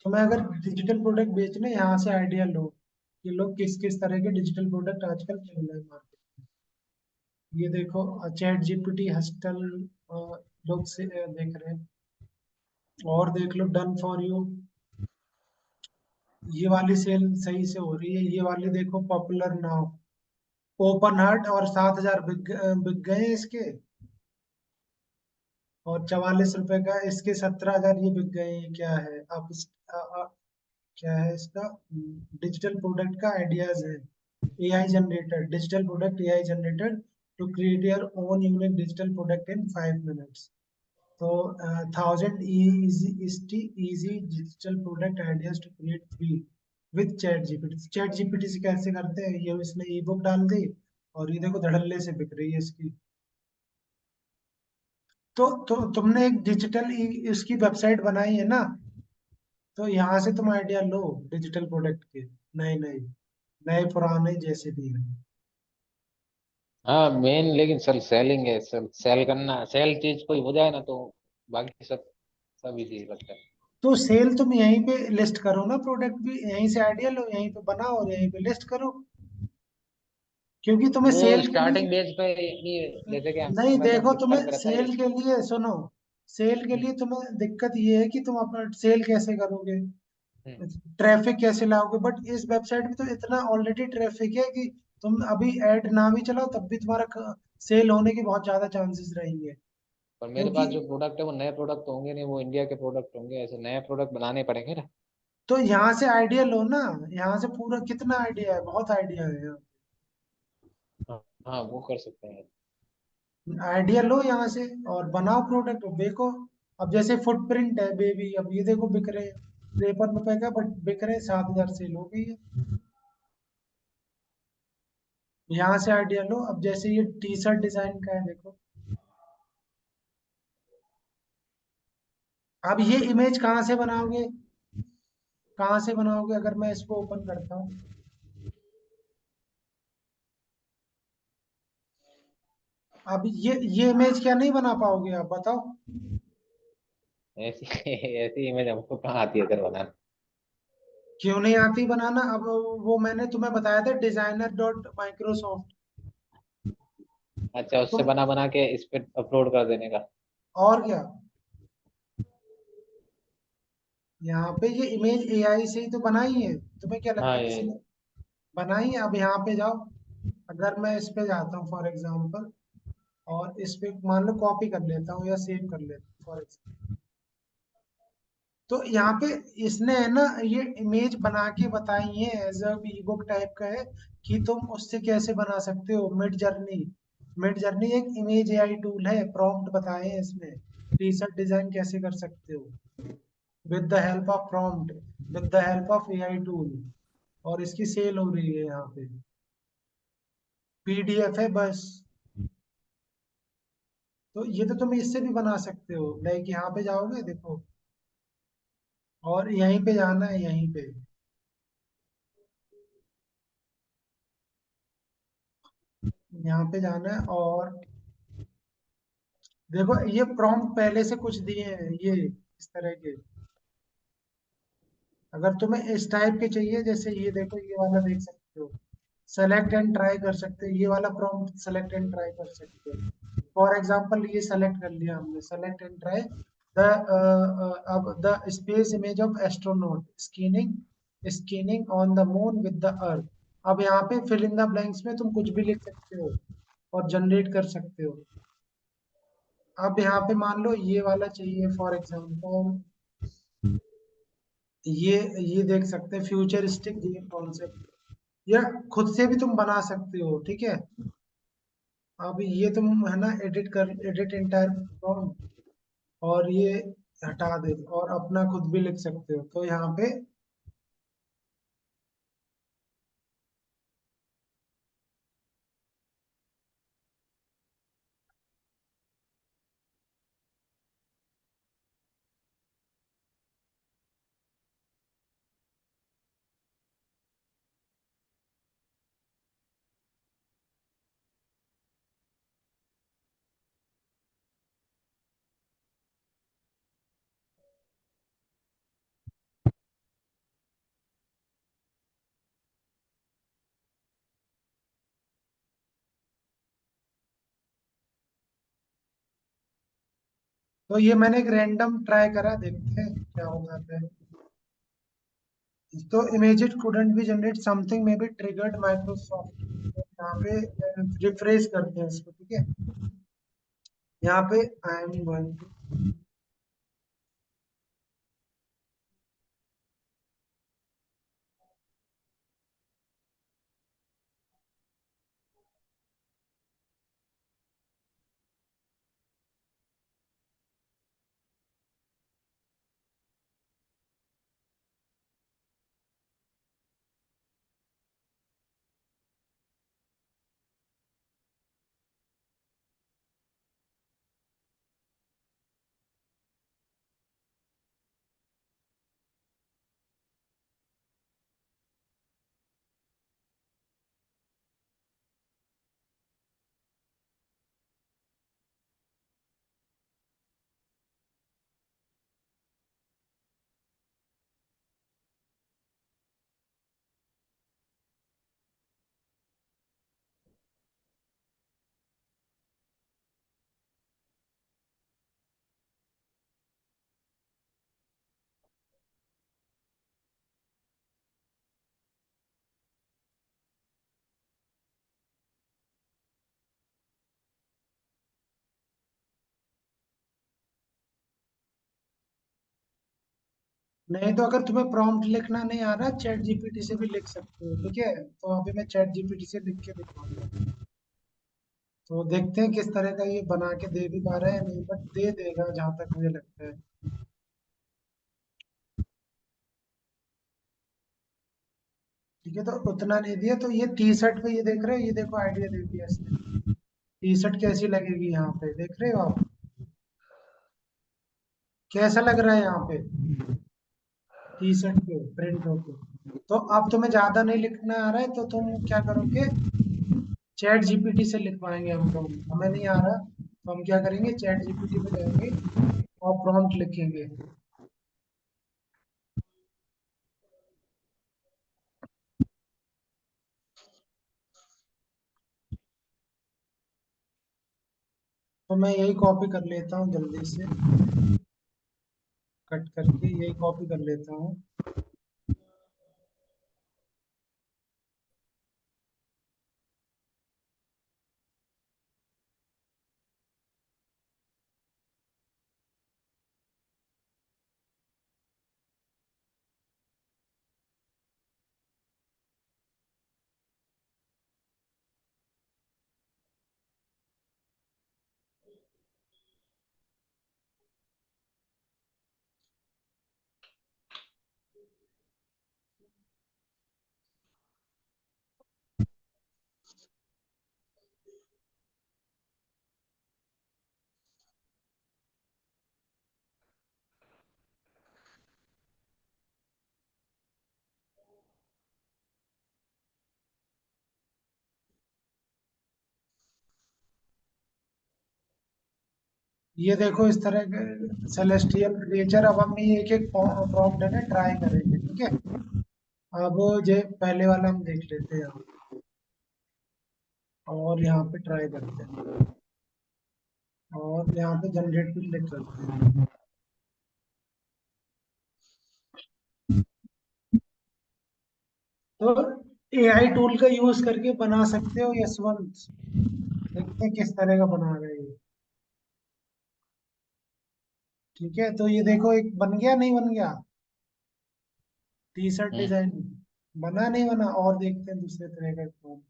तो मैं अगर डिजिटल प्रोडक्ट बेचने, यहाँ से आइडिया लो कि लोग किस किस तरह के डिजिटल प्रोडक्ट आजकल चल रहे हैं मार्केट। ये देखो, चैट जीपीटी, हस्टल, लोग से देख रहे हैं। और देख लो डन फॉर यू, ये वाली सेल सही से हो रही है। ये वाली देखो पॉपुलर नाउ, ओपन हार्ट, और 7,000 बिक गए हैं इसके। और 44 रुपए का इसके, 17,000 ये बिक गए हैं। क्या है आप क्या है इसका? डिजिटल प्रोडक्ट का आइडियाज है। AI generated digital product, AI generated to create your own unique digital product in 5 minutes. तो 1,000 easy digital product ideas to create free with ChatGPT. ChatGPT से कैसे करते हैं, ये इसने ई बुक डाल दी और ये देखो धड़ल्ले से बिक रही है इसकी। तो तुमने एक डिजिटल इसकी वेबसाइट बनाई है ना, तो यहाँ से तुम आइडिया लो डिजिटल प्रोडक्ट के, नए नए, नए पुराने जैसे भी हैं। हाँ मेन, लेकिन सर सेलिंग है सर, सेल करना, सेल चीज कोई हो जाए ना तो बाकी सब इजी लगता है। तो सेल तुम यहीं पे लिस्ट करो ना, प्रोडक्ट भी यहीं से आइडिया लो, यहीं पे बनाओ और यहीं पे लिस्ट करो, क्योंकि तुम्हें वो सेल के लिए। स्टार्टिंग बेच पे नहीं, जैसे कि नहीं मैं तो देखो, फ्लिपकार्ट तुम्हें पे रहता है। सेल के लिए सुनो, सेल के लिए हम्म, तुम्हें दिक्कत ये है कि तुम अपना सेल कैसे करोगे, हम्म। ट्रैफिक कैसे लाओगे। बट इस वेबसाइट में तो इतना ऑलरेडी ट्रैफिक है कि तुम अभी ऐड ना भी चलाओ तब भी तुम्हारा सेल होने के बहुत ज्यादा चांसेस रहेंगे। पर मेरे क्योंकि पास जो प्रोडक्ट है वो नए प्रोडक्ट तो होंगे नहीं, वो इंडिया के प्रोडक्ट होंगे, ऐसे नए प्रोडक्ट बनाने पड़ेंगे ना। तो यहाँ से आइडिया लो ना, यहाँ से पूरा कितना आइडिया है, बहुत आइडिया है यहाँ। हाँ हाँ, वो कर सकते हैं। आइडिया लो यहाँ से और बनाओ प्रोडक्ट और देखो। अब जैसे फुटप्रिंट है बेबी, अब ये देखो बिक रहे हैं 53 रुपए का, बट बिक रहे हैं 7,000 सेल हो गई है। यहाँ से आइडिया लो। अब जैसे ये टी शर्ट डिजाइन का है देखो, अब ये इमेज कहाँ से बनाओगे, कहाँ से बनाओगे? अगर मैं इसको ओपन करता हूँ, अब ये इमेज क्या नहीं बना पाओगे आप बताओ? ऐसी ऐसी इमेज हमको कहाँ आती है सर बनाना। क्यों नहीं आती बनाना? अब वो मैंने तुम्हें बताया था, designer.microsoft। अच्छा, उससे तुम, बना बना के इस पे अपलोड कर देने का। और क्या, यहाँ पे ये इमेज एआई से ही तो बनाई है। तुम्हें क्या लगता हाँ है ये। किसी ने बनाई है? अब यहाँ पे जाओ, अगर मैं इस पे जाता हूँ फॉर एग्जांपल, और इस पे मान लो कॉपी कर लेता हूँ या सेव कर लेता हूँ फॉर एग्जांपल, तो यहाँ पे इसने है ना ये इमेज बना के बताई है, as a ebook type का है कि तुम उससे कैसे बना सकते हो। मिड जर्नी एक इमेज एआई टूल है, प्रॉम्प्ट बताए हैं इसमें, टी शर्ट डिजाइन कैसे कर सकते हो with the help of prompt, with the help of AI tool. और इसकी सेल हो रही है यहाँ पे, पीडीएफ है बस। तो ये तो तुम इससे भी बना सकते हो, लाइक यहाँ पे जाओगे देखो, और यहीं पे जाना है, यहीं पे यहाँ पे जाना है और देखो ये प्रॉम्प्ट पहले से कुछ दिए हैं ये इस तरह के। अगर तुम्हें इस टाइप के चाहिए, जैसे ये देखो ये वाला देख सकते हो, सेलेक्ट एंड ट्राई कर सकते हो, ये वाला प्रॉम्प्ट सेलेक्ट एंड ट्राई कर सकते हो। फॉर एग्जांपल ये सेलेक्ट कर लिया हमने, सेलेक्ट एंड ट्राई द अब the space image of astronaut scanning scanning on the moon with the earth. अब यहाँ पे फिल इन द ब्लैंक्स में तुम कुछ भी लिख सकते हो और जनरेट कर सकते हो। अब यहाँ पे मान लो ये वाला चाहिए फॉर एग्जांपल, ये देख सकते हैं फ्यूचरिस्टिक गेम कॉन्सेप्ट, या खुद से भी तुम बना सकते हो, ठीक है। अब ये तुम है ना एडिट एंटायर प्रॉम्प्ट, और ये हटा दे और अपना खुद भी लिख सकते हो, तो यहाँ पे तो ये मैंने एक रैंडम ट्राई करा, देखते हैं क्या होता है। तो images couldn't B generate something may be triggered Microsoft. यहाँ पे रिफ्रेश करते हैं इसको, ठीक है। यहाँ पे आई एम गोइंग टू, नहीं तो अगर तुम्हें प्रॉम्प्ट लिखना नहीं आ रहा, चैट जीपीटी से भी लिख सकते हो, ठीक है। तो अभी मैं चैट जीपीटी से लिख के दिखाऊंगा। तो देखते हैं किस तरह का ये बना के दे भी पा रहा है या नहीं, बट दे देगा जहां तक मुझे लगता है। ठीक है, तो उतना नहीं दिया तो ये टी शर्ट पे, ये देख रहे हो, ये देखो आइडिया दे दिया इसने। टी शर्ट कैसी लगेगी यहाँ पे, देख रहे हो आप, कैसा लग रहा है यहाँ पे टी शर्ट पे प्रिंट होके। तो अब तुम्हें ज्यादा नहीं लिखना आ रहा है तो तुम क्या करोगे, चैट जीपीटी से लिखवाएंगे हम प्रॉम्प्ट, हमें नहीं आ रहा तो हम क्या करेंगे, चैट जीपीटी पे जाएंगे और प्रॉम्प्ट लिखेंगे। तो मैं यही कॉपी कर लेता हूँ जल्दी से, कट करके यही कॉपी कर लेता हूँ। ये देखो इस तरह के सेलेस्टियल क्रिएचर। अब हम ये एक एक प्रॉम्प्ट है ना ट्राई करेंगे, ठीक है। अब जे पहले वाला हम देख लेते हैं यहाँ, और यहाँ पे ट्राई करते हैं, और यहाँ पे जनरेट पे क्लिक करते हैं। तो एआई टूल का यूज करके बना सकते हो यशवंत। देखते हैं किस तरह का बना रहे हैं ये। ठीक है, तो ये देखो एक बन गया, नहीं बन गया? टी शर्ट हम्म। डिजाइन बना, नहीं बना? और देखते हैं दूसरे तरह का कौन।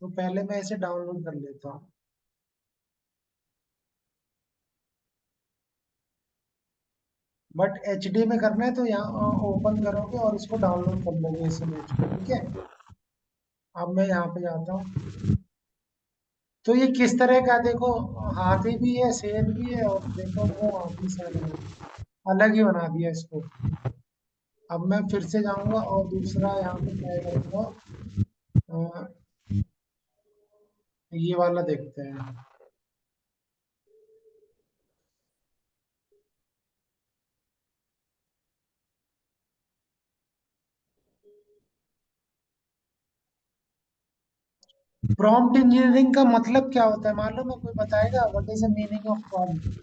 तो पहले मैं इसे डाउनलोड कर लेता हूँ। बट एचडी में करना है, तो यहाँ ओपन करोगे और इसको डाउनलोड कर लोगे इस इमेज को, ठीक है। अब मैं यहाँ पे जाता हूँ। तो ये किस तरह का देखो, हाथी भी है, शेर भी है, और देखो वो हाथी सर है, अलग ही बना दिया इसको। अब मैं फिर से जाऊंगा और दूसरा यहाँ पे ट्राई करूंगा। अ, ये वाला देखते हैं। प्रॉम्प्ट इंजीनियरिंग का मतलब क्या होता है मालूम है? कोई बताएगा? What is the meaning of prompt?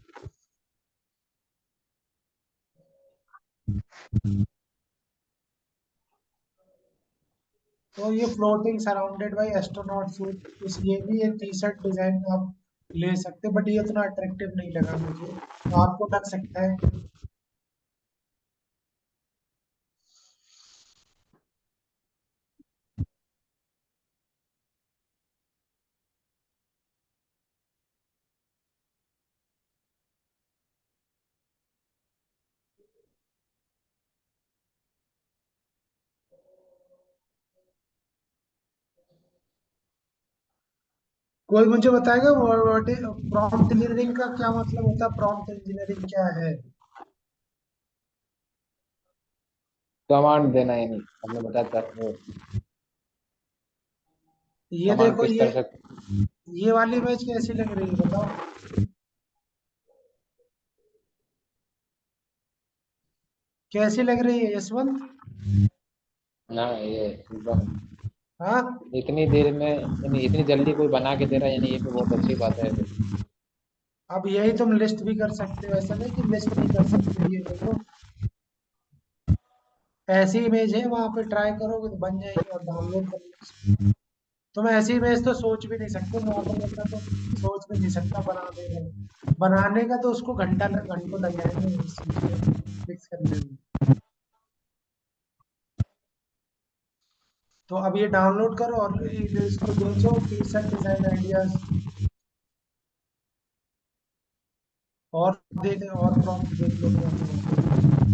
तो ये floating surrounded by astronaut suit, इस ये भी एक टी शर्ट डिजाइन आप ले सकते, बट ये उतना अट्रैक्टिव नहीं लगा मुझे, तो आपको लग सकता है। कोई मुझे बताएगा व्हाट इज प्रॉम्प्ट इंजीनियरिंग का क्या मतलब होता है? प्रॉम्प्ट इंजीनियरिंग क्या है? कमांड देना, यानी हमने बताया था वो ये कमांड देखो, किस तरह से। ये वाली इमेज कैसी लग रही है बताओ? कैसी लग रही है यशवंत? ना ये एकदम हाँ। इतनी देर में, यानी इतनी जल्दी कोई बना के दे रहा है, यानी ये तो बहुत अच्छी बात है फिर। अब यही तुम लिस्ट भी कर सकते हो, ऐसा नहीं कि लिस्ट नहीं कर सकते। ये देखो ऐसी इमेज है, वहां पे ट्राई करोगे तो बन जाएगी, और डाउनलोड कर लो। तुम ऐसी इमेज तो सोच भी नहीं सकते, नॉर्मल बंदा तो सोच भी नहीं सकता बना देगा। बनाने का तो उसको घंटों लग जाएंगे इस चीज को फिक्स करने में। तो अब ये डाउनलोड करो और इसको बेचो, टी शर्ट डिजाइन आइडियाज। और देख, और प्रॉम्प्ट देख लो कौन सा होता है।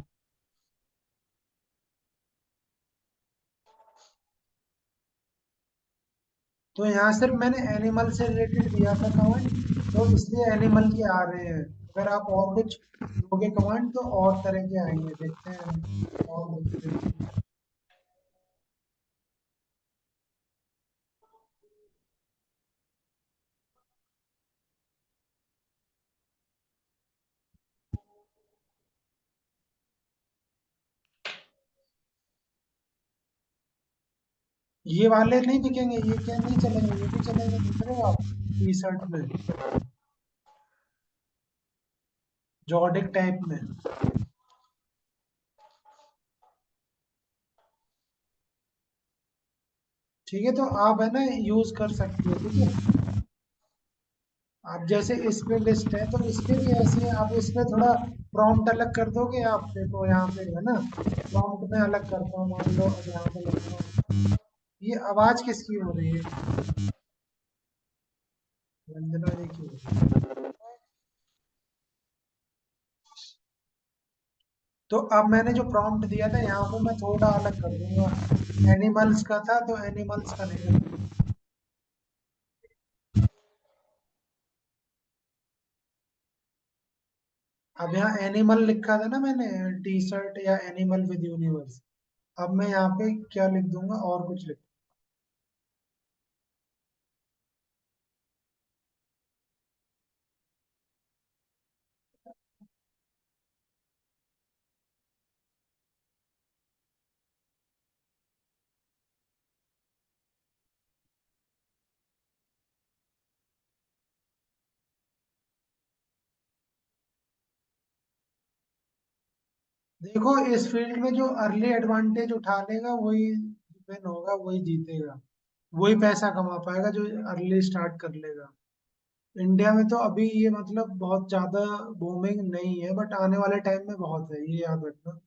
तो यहाँ सिर्फ मैंने एनिमल से रिलेटेड दिया था कमांड, तो इसलिए एनिमल के आ रहे हैं। अगर आप और कुछ दोगे कमांड तो और तरह के आएंगे, देखते हैं। और देखते हैं। ये वाले नहीं दिखेंगे? ये क्या नहीं चलेंगे? ये भी चलेंगे, देख रहे हो आप? टी शर्ट में जॉर्डिक टाइप में। ठीक है, तो आप है ना यूज कर सकते हो, ठीक है। आप जैसे इस पे लिस्ट है, तो इस पे भी ऐसे है। आप इस पे थोड़ा प्रॉम्प्ट अलग कर दोगे। आप देखो यहाँ पे है ना, प्रॉम्प्ट में अलग करता हूँ, मान लो अब यहाँ पे लिखता हूँ। ये आवाज किसकी हो रही है? रंजना जी की हो रही है। तो अब मैंने जो प्रॉम्प्ट दिया था यहाँ पे मैं थोड़ा अलग कर दूंगा। एनिमल्स का था तो एनिमल्स का नहीं रखूंगा। अब यहाँ एनिमल लिखा था ना मैंने, टी शर्ट या एनिमल विद यूनिवर्स। अब मैं यहाँ पे क्या लिख दूंगा, और कुछ लिख। देखो इस फील्ड में जो अर्ली एडवांटेज उठा लेगा वही विन होगा, वही जीतेगा, वही पैसा कमा पाएगा जो अर्ली स्टार्ट कर लेगा। इंडिया में तो अभी ये मतलब बहुत ज्यादा बूमिंग नहीं है, बट आने वाले टाइम में बहुत है, ये याद रखना।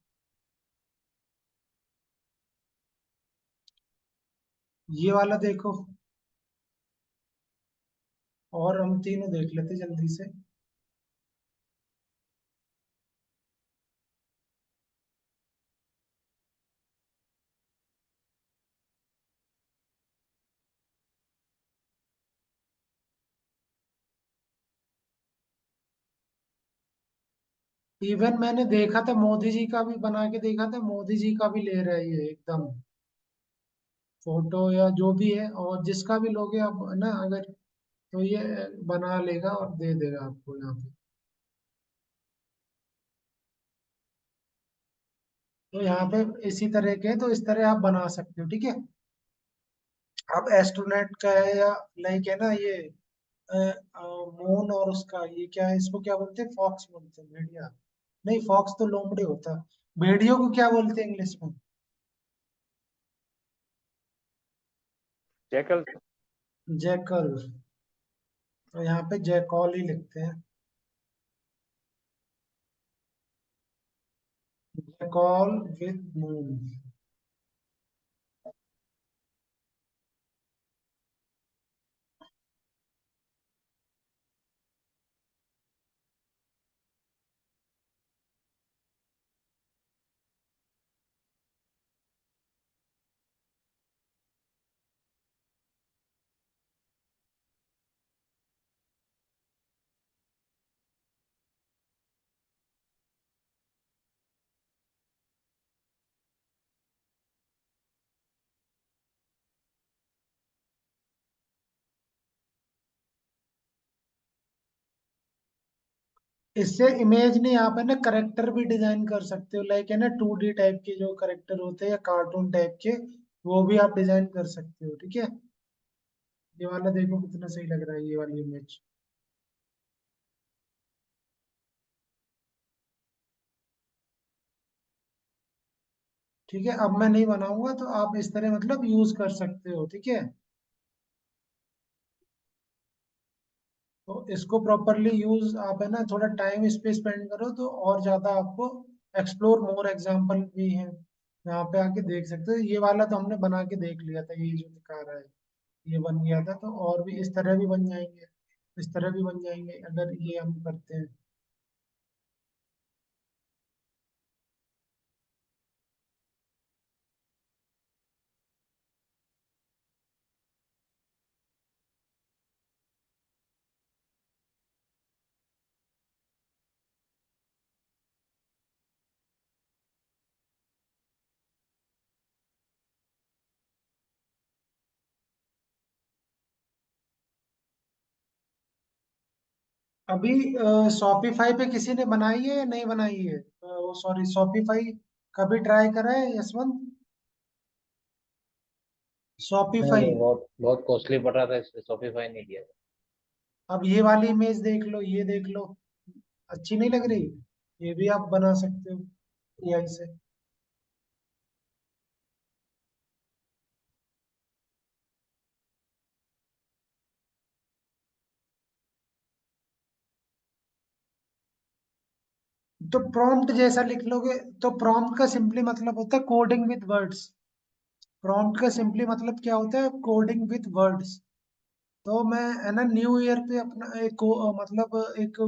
ये वाला देखो, और हम तीनों देख लेते जल्दी से। इवन मैंने देखा था मोदी जी का भी बना के देखा था, मोदी जी का भी ले रहा है ये एकदम फोटो या जो भी है, और जिसका भी लोगे आप ना अगर, तो ये बना लेगा और दे देगा आपको यहाँ पे। तो यहाँ पे इसी तरह के, तो इस तरह आप बना सकते हो, ठीक है। अब एस्ट्रोनेट का है, या लाइक है ना ये मून, और उसका ये क्या है, इसको क्या बोलते हैं, फॉक्स बोलते हैं, भेड़िया। नहीं, फॉक्स तो लोमड़े होता है। भेड़ियों को क्या बोलते हैं इंग्लिश में? जैकल। जैकल। तो यहाँ पे जैकॉल ही लिखते हैं। Jackal with moon. इससे इमेज नहीं, आप है ना करेक्टर भी डिजाइन कर सकते हो, लाइक है ना 2D टाइप के जो करेक्टर होते हैं या कार्टून टाइप के, वो भी आप डिजाइन कर सकते हो, ठीक है। ये वाला देखो कितना सही लग रहा है, ये वाली इमेज। ठीक है, अब मैं नहीं बनाऊंगा, तो आप इस तरह मतलब यूज कर सकते हो, ठीक है। तो इसको प्रॉपरली यूज आप है ना थोड़ा टाइम इस पे स्पेंड करो, तो और ज्यादा आपको एक्सप्लोर मोर एग्जाम्पल भी है, यहाँ पे आके देख सकते हो। ये वाला तो हमने बना के देख लिया था, ये जो दिखा रहा है ये बन गया था, तो और भी इस तरह भी बन जाएंगे, इस तरह भी बन जाएंगे अगर ये हम करते हैं। अभी शॉपिफाई पे किसी ने बनाई है या नहीं बनाई है? वो सॉरी, शॉपिफाई कभी ट्राई करा है यशवंत? नहीं शॉपिफाई। नहीं, बहुत बहुत कॉस्टली पड़ रहा था, इसलिए शॉपिफाई नहीं किया। अब ये वाली इमेज देख लो, ये देख लो, अच्छी नहीं लग रही? ये भी आप बना सकते हो एआई से। तो प्रॉम्प्ट जैसा लिख लोगे, तो प्रॉम्प्ट का सिंपली मतलब होता है कोडिंग विद वर्ड्स। प्रॉम्प्ट का सिंपली मतलब क्या होता है, कोडिंग विद वर्ड्स। तो मैं है ना न्यू ईयर पे अपना एक मतलब एक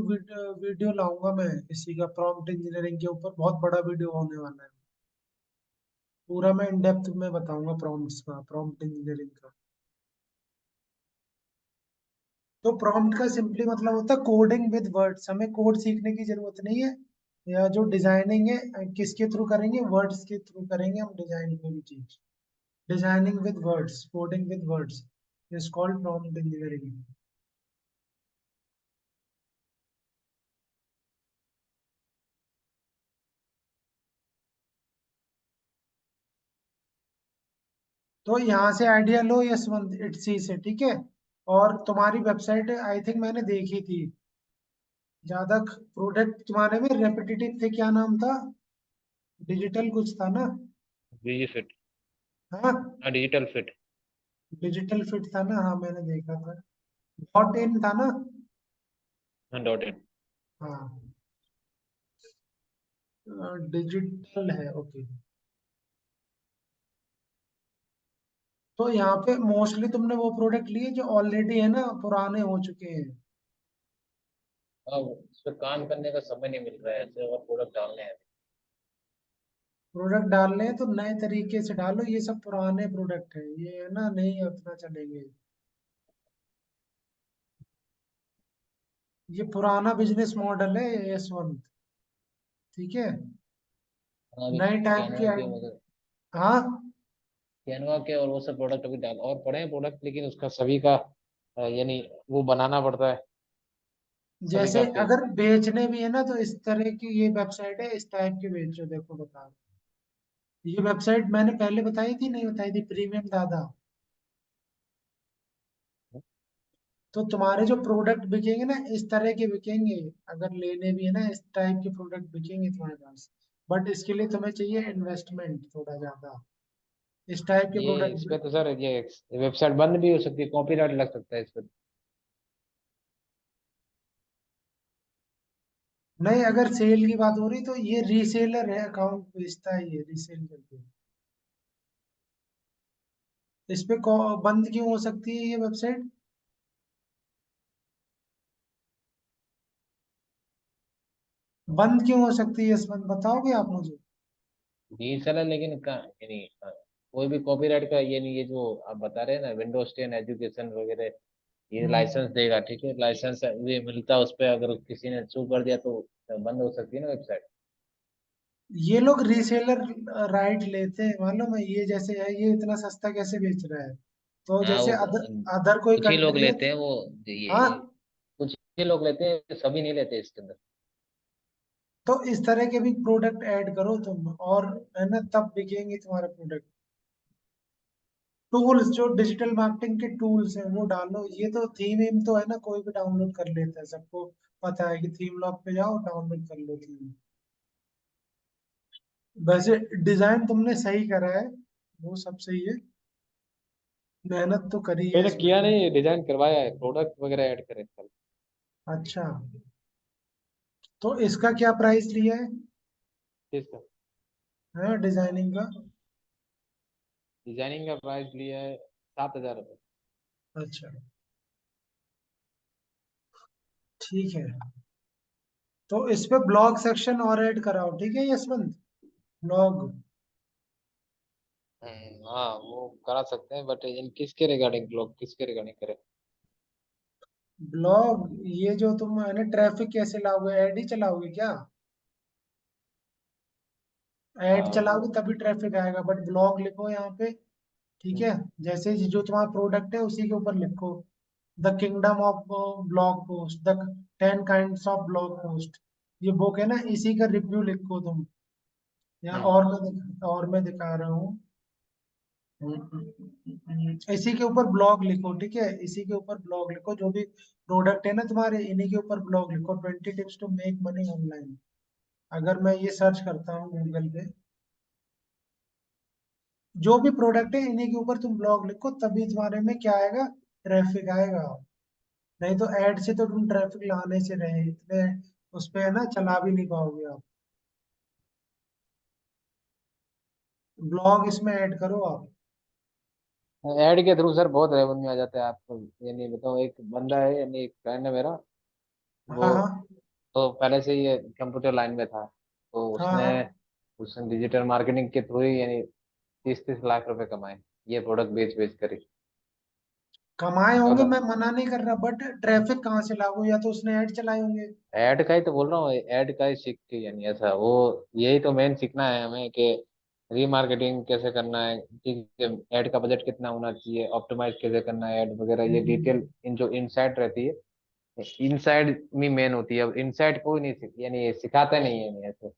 वीडियो लाऊंगा मैं इसी का, प्रॉम्प्ट इंजीनियरिंग के ऊपर बहुत बड़ा वीडियो होने वाला है। पूरा मैं इन डेप्थ में बताऊंगा प्रॉम्प्ट्स का, प्रॉम्प्ट इंजीनियरिंग का। तो प्रॉम्प्ट का सिंपली मतलब होता है कोडिंग विद वर्ड्स, हमें कोड सीखने की जरूरत नहीं है। या जो डिजाइनिंग है किसके थ्रू करेंगे, वर्ड्स के थ्रू करेंगे हम डिजाइन कोई भी चीज। Designing with words, coding with words, is called prompt engineering. तो यहाँ से आइडिया लो यशवंत, इट्सी से, ठीक है। और तुम्हारी वेबसाइट आई थिंक मैंने देखी थी, ज्यादा प्रोडक्ट तुम्हारे में रेपिटेटिव थे, क्या नाम था? डिजिटल कुछ था ना? जी फिट। हाँ, हाँ डिजिटल फिट। डिजिटल फिट था ना, हाँ मैंने देखा था। डॉट इन था ना? हाँ डॉट इन। हाँ, डिजिटल है, ओके। तो यहाँ पे मोस्टली तुमने वो प्रोडक्ट लिए जो ऑलरेडी है ना, पुराने हो चुके हैं। अब उस पर काम करने का समय नहीं मिल रहा है ऐसे, और प्रोडक्ट डालने हैं। प्रोडक्ट डालने हैं तो नए तरीके से डालो, ये सब पुराने प्रोडक्ट है, ये है ना, नहीं उतना चलेंगे। ये पुराना बिजनेस मॉडल है यशवंत, ठीक है। हाँ, अभी नए टाइप के कैनवा के मतलब, हाँ, कैनवा के और वो सब प्रोडक्ट अभी डाल और पड़े हैं प्रोडक्ट, लेकिन उसका सभी का यानी वो बनाना पड़ता है सभी जैसे का पेज। अगर बेचने भी है ना तो इस तरह की ये वेबसाइट है, इस टाइप की बेचो, देखो बता रहा हूं। ये वेबसाइट मैंने पहले बताई थी, नहीं बताई थी, प्रीमियम दादा। तो तुम्हारे जो प्रोडक्ट बिकेंगे ना, इस तरह के बिकेंगे। अगर लेने भी है ना, इस टाइप के प्रोडक्ट बिकेंगे तुम्हारे पास। बट इसके लिए तुम्हें चाहिए इन्वेस्टमेंट थोड़ा ज्यादा, इस टाइप के ये इस पे प्रोडक्ट। तो सर ये वेबसाइट बंद भी हो सकती है, कॉपीराइट लग सकता है इस पे। नहीं, अगर सेल की बात हो रही तो ये रीसेलर है, अकाउंट बेचता है ये रीसेल करके। इस पे बंद क्यों हो सकती है ये वेबसाइट? बंद क्यों हो सकती है, इस बंद बताओगे आप मुझे? जी सर, लेकिन का यानी कोई भी कॉपीराइट का ये नहीं, ये जो आप बता रहे हैं ना विंडोज 10 एजुकेशन वगैरह, ये हम्म। लाइसेंस देगा, ठीक है, लाइसेंस ये मिलता है उस पर, अगर किसी ने चूक कर दिया तो बंद हो सकती है ना वेबसाइट। ये लोग रीसेलर राइट लेते हैं, मालूम है, ये जैसे है, ये इतना सस्ता कैसे बेच रहा है? तो हाँ जैसे वो अदर अदर कोई कुछ ही लोग कंट्री है लेते तो। हैं वो, ये हाँ, कुछ ही लोग लेते हैं, सभी नहीं लेते इसके अंदर। तो इस तरह के भी प्रोडक्ट ऐड करो तुम, और है ना, तब बिकेंगे तुम्हारे प्रोडक्ट। टूल्स, जो डिजिटल मार्केटिंग के टूल्स हैं वो डालो। ये तो थीम वीम तो है ना, कोई भी डाउनलोड कर लेता है, सबको पता है कि थीम लॉक पे जाओ, डाउनलोड कर लो थीम। वैसे डिजाइन तुमने सही करा है, वो सब सही है, मेहनत तो करी है मैंने इसमें किया तो। नहीं, डिजाइन करवाया है, प्रोडक्ट वगैरह ऐड करें कल। अच्छा, तो इसका क्या प्राइस लिया ठीक है। है डिजाइनिंग का? डिजाइनिंग का प्राइस लिया है 7,000 रुपये। अच्छा, ठीक है। तो इस पे ब्लॉग सेक्शन और ऐड कराओ, ठीक है यशवंत, ब्लॉग। हाँ वो करा सकते हैं, बट इन किसके रिगार्डिंग, ब्लॉग किसके रिगार्डिंग करें। ब्लॉग, ये जो तुम है ना, ट्रैफिक कैसे लाओगे, ऐड ही चलाओगे क्या? ऐड हाँ चलाओगे तभी ट्रैफिक आएगा, बट ब्लॉग लिखो यहाँ पे, ठीक है। जैसे जो तुम्हारा प्रोडक्ट है उसी के ऊपर लिखो, the kingdom of blog post, the 10 kinds of blog post. ये बुक है ना, इसी का रिव्यू लिखो तुम। यहाँ हम्म। और मैं दिखा रहा हूँ। इसी के ऊपर ब्लॉग लिखो, ठीक है, इसी के ऊपर ब्लॉग लिखो, जो भी प्रोडक्ट है ना तुम्हारे, इन्हीं के ऊपर ब्लॉग लिखो, 20 tips to make money online. अगर मैं ये सर्च करता हूँ गूगल पे, जो भी प्रोडक्ट है इन्हीं के ऊपर तुम ब्लॉग लिखो, तभी तुम्हारे में क्या आएगा, ट्रैफिक आएगा। नहीं तो ऐड से तो तुम ट्रैफिक लाने से रहे, इतने उस पे है ना, चला भी नहीं पाओगे आप। ब्लॉग इसमें ऐड करो आप। ऐड के थ्रू सर बहुत रेवेन्यू आ जाता है आपको, ये नहीं बताओ, एक बंदा है यानी एक फ्रेंड है मेरा, वो हाँ हाँ तो पहले से ही कंप्यूटर लाइन में था, तो हाँ उसने हाँ। उसने डिजिटल मार्केटिंग के थ्रू ही यानी 30-30 लाख रुपए कमाए, ये प्रोडक्ट बेच बेच कर ही। कमाए होंगे, चौदह मैं मना नहीं कर रहा, बट ट्रैफिक कहाँ से लागू, या तो उसने ऐड चलाए होंगे। ऐड का ही तो बोल रहा हूँ, ऐड का ही सीख के यानी ऐसा वो, यही तो मेन सीखना है हमें कि रीमार्केटिंग कैसे करना है, ठीक है, ऐड का बजट कितना होना चाहिए, ऑप्टिमाइज कैसे करना है ऐड वगैरह, ये हम्म, डिटेल इन जो इनसाइट रहती है, इनसाइड में मेन होती है। अब इनसाइड कोई नहीं यानी सिखाता नहीं है नहीं ऐसे।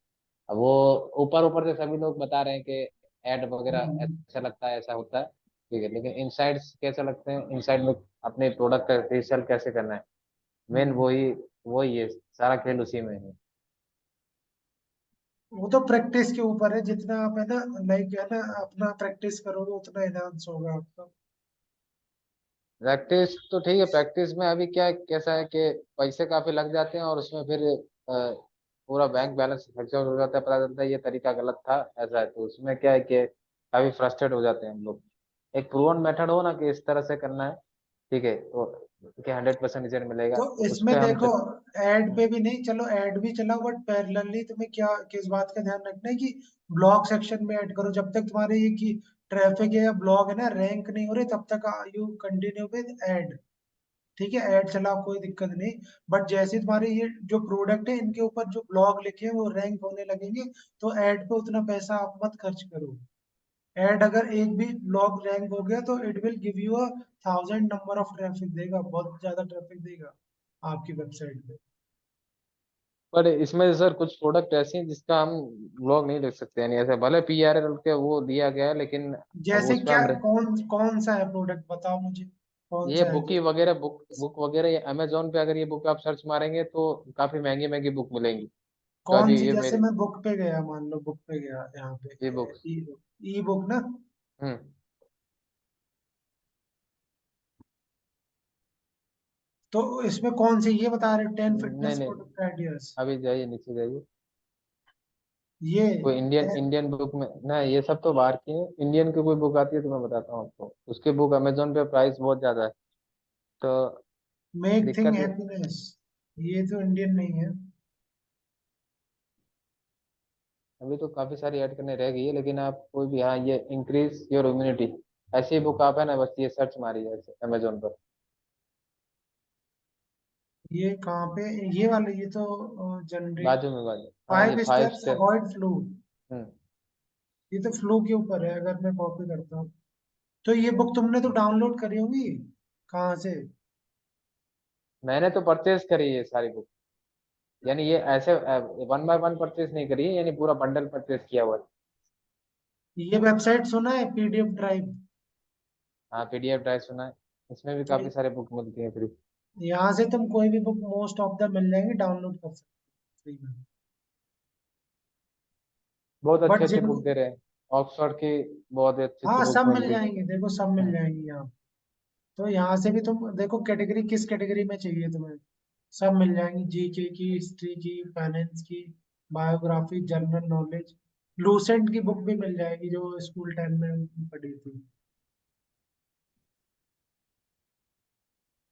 अब वो ऊपर ऊपर से सभी लोग बता रहे हैं कि ऐड वगैरह हम्म, ऐसा लगता है, ऐसा होता है, ठीक है, लेकिन इनसाइड्स कैसे लगते हैं, इनसाइड में अपने प्रोडक्ट का रीसेल कैसे करना है, मेन हम्म। वही वही है, सारा खेल उसी में है। वो तो प्रैक्टिस के ऊपर है, जितना आप है ना, लाइक है ना, अपना प्रैक्टिस करोगे उतना एनहांस होगा आपका। प्रैक्टिस तो ठीक है, प्रैक्टिस में अभी क्या कैसा है कि पैसे काफी लग जाते हैं और उसमें फिर पूरा बैंक बैलेंस खर्चा हो जाता है, पता चलता है ये तरीका गलत था, ऐसा है तो उसमें क्या है कि काफी फ्रस्ट्रेट हो जाते हैं हम लोग। एक प्रूवन मेथड हो ना कि इस तरह से करना है, ठीक है, तो कि 100% रिजल्ट मिलेगा, तो तो उस इसमें पर हम देखो, ऐड हम्म, पे भी नहीं, चलो ऐड भी चलाओ, बट पैरेलली तुम्हें क्या किस बात का ध्यान रखना है कि ब्लॉग सेक्शन में ऐड करो। जब तक तुम्हारे ये की ट्रैफिक है या ब्लॉग है ना रैंक नहीं हो रहे, तब तक यू कंटिन्यू विद ऐड। ठीक है, ऐड चलाओ, कोई दिक्कत नहीं। बट जैसे तुम्हारे ये जो प्रोडक्ट है, इनके ऊपर जो ब्लॉग लिखे हैं वो रैंक होने लगेंगे, तो ऐड पे उतना पैसा आप मत खर्च करो। ऐड अगर एक भी ब्लॉग रैंक हो गया तो it will give you 1000 number of traffic देगा, बहुत ज्यादा ट्रैफिक देगा आपकी वेबसाइट पे। पर इसमें सर कुछ प्रोडक्ट ऐसे हैं जिसका हम ब्लॉग नहीं लिख सकते, यानी ऐसे भले PRL के वो दिया गया है लेकिन अब जैसे उस पर क्या, हम कौन कौन सा है प्रोडक्ट, बताओ मुझे कौन ये सा है बुक जो। ही वगैरह बुक बुक वगैरह ये अमेजोन पे अगर ये बुक आप सर्च मारेंगे तो काफी महंगी महंगी बुक मिलेंगी। तो कौन अभी सी, ये जैसे मेरे मैं बुक पे गया, मान लो बुक पे गया यहाँ पे, ये बुक्स। ई ई बुक ना। हम्म। तो इसमें कौन सी ये बता रहे, 10 नहीं फिटनेस नहीं, प्रोडक्ट आइडियाज, अभी जाइए नीचे जाइए। ये कोई इंडियन है। इंडियन बुक में ना, ये सब तो बाहर की है, इंडियन की कोई बुक आती है तो मैं बताता हूँ आपको, उसकी बुक अमेजोन पे प्राइस बहुत ज्यादा है, तो मेक थिंग दिक्कत ये। हैप्पीनेस, ये तो इंडियन नहीं है। अभी तो काफी सारी ऐड करने रह गई है, लेकिन आप कोई भी, हाँ ये इंक्रीज योर इम्यूनिटी, ऐसी बुक आप है ना बस ये सर्च मारिए ऐसे अमेजोन पर। ये कहाँ पे, ये वाले, ये तो जनरेट बाजू में बाजू, हाँ ये 5 five steps step. Avoid flu. Hmm. ये तो फ्लू के ऊपर है, अगर मैं कॉपी करता हूँ। तो ये बुक तुमने तो डाउनलोड करी होगी, कहाँ से? मैंने तो परचेज करी है सारी बुक, यानी ये ऐसे वन बाय वन परचेज नहीं करी है, यानी पूरा बंडल परचेज किया हुआ है। ये वेबसाइट सुना है, पीडीएफ ड्राइव? हाँ PDF ड्राइव सुना है, इसमें भी तो काफी सारे बुक मिलती हैं फ्री। यहाँ से तुम कोई भी book most of the mill जाएंगे, डाउनलोड कर सकते हो फ्री में। बहुत अच्छे बट अच्छे जिन, बुक दे रहे हैं, ऑक्सफोर्ड की बहुत अच्छी अच्छी हाँ बुक सब मिल मिलती जाएंगे, देखो सब मिल है। जाएंगी यहाँ। तो यहाँ से भी तुम देखो कैटेगरी, किस कैटेगरी में चाहिए तुम्हें, सब मिल जाएंगी। जीके की, हिस्ट्री की, फाइनेंस की, बायोग्राफी, जनरल नॉलेज। लूसेंट की बुक भी मिल जाएगी जो स्कूल टाइम में पढ़ी थी।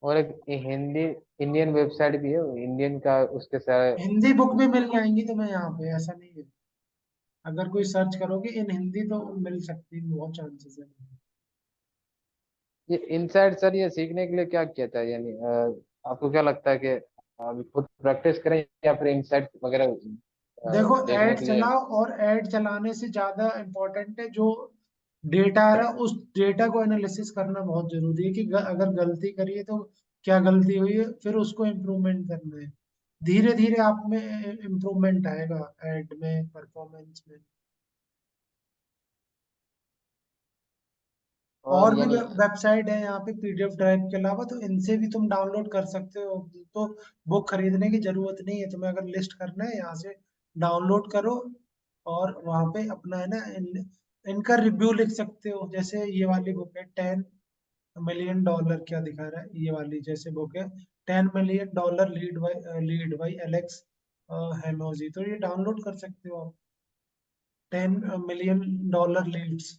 और एक हिंदी इंडियन वेबसाइट भी है, इंडियन का उसके सारे। हिंदी बुक भी मिल जाएंगी तुम्हें यहाँ पे, ऐसा नहीं है। अगर कोई सर्च करोगे इन हिंदी तो मिल सकती है, बहुत चांसेस है। ये इनसाइड सर ये सीखने के लिए क्या कहता है, यानी आपको क्या लगता है कि अभी खुद प्रैक्टिस करें या फिर इनसाइड वगैरह देखो, देखने ऐड के लिए। चलाओ, और ऐड चलाने से ज्यादा इम्पोर्टेंट है जो डेटा आ रहा है, उस डेटा को एनालिसिस करना बहुत जरूरी है कि अगर गलती करी है तो क्या गलती हुई है, फिर उसको इम्प्रूवमेंट करना है। धीरे धीरे आप में इम्प्रूवमेंट आएगा, ऐड में, परफॉर्मेंस में। और और भी यानी वेबसाइट है यहाँ पे पीडीएफ ड्राइव के अलावा, तो इनसे भी तुम डाउनलोड कर सकते हो। तो बुक खरीदने की जरूरत नहीं है तुम्हें, अगर लिस्ट करना है यहाँ से डाउनलोड करो, और वहाँ पे अपना है ना, इनका रिव्यू लिख सकते हो। जैसे ये वाली बुक है, $10 million क्या दिखा रहा है, ये वाली जैसे बुक है, $10 million लीड बाई एलेक्स हेमोजी, तो ये डाउनलोड कर सकते हो आप। $10 million लीड्स।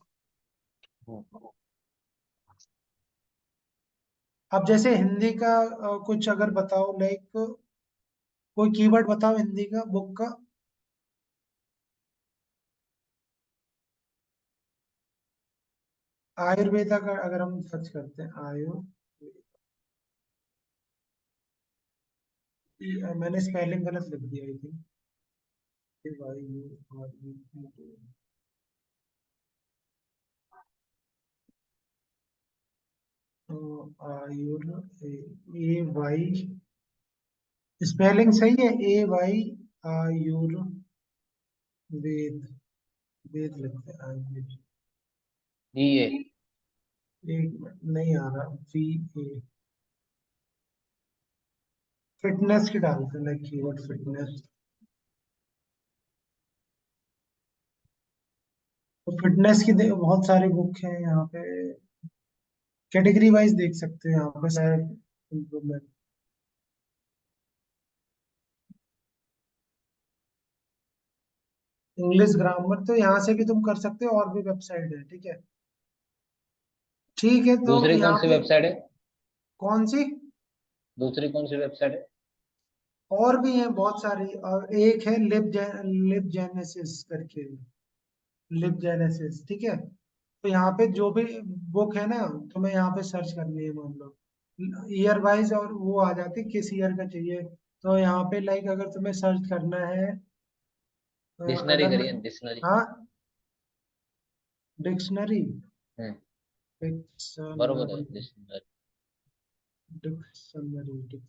अब जैसे हिंदी का कुछ अगर बताओ, लाइक कोई कीवर्ड बताओ हिंदी का, बुक का। आयुर्वेदा का अगर हम सर्च करते हैं, मैंने स्पेलिंग गलत लिख दिया, I think. Ayur, A Y, spelling सही है, AY, वेद, वेद लिखते हैं, आयुर्वेद। DA। एक मिनट, नहीं आ रहा, VA, फिटनेस की डालते हैं, लाइक कीवर्ड फिटनेस। तो फिटनेस की बहुत सारी बुक हैं यहाँ पे, कैटेगरी वाइज देख सकते हो यहाँ पे शायद इम्प्रूवमेंट। इंग्लिश ग्रामर तो यहाँ से भी तुम कर सकते हो, और भी वेबसाइट है, ठीक है। ठीक है, तो दूसरी कौन यहाँ सी पे वेबसाइट है? कौन सी, दूसरी कौन सी वेबसाइट है? और भी हैं बहुत सारी, और एक है लिब जेनेसिस करके, लिब जेनेसिस, ठीक है। तो यहाँ पे जो भी बुक है ना, तुम्हें यहाँ पे सर्च करनी है, मान लो ईयर वाइज, और वो आ जाती है किस ईयर का चाहिए। तो यहाँ पे लाइक अगर तुम्हें सर्च करना है, डिक्शनरी अगर करिए, डिक्शनरी। हाँ, डिक्शनरी, हम्म। बरोबर है, डिक्शनरी, डिक्शनरी। डिक्शनरी।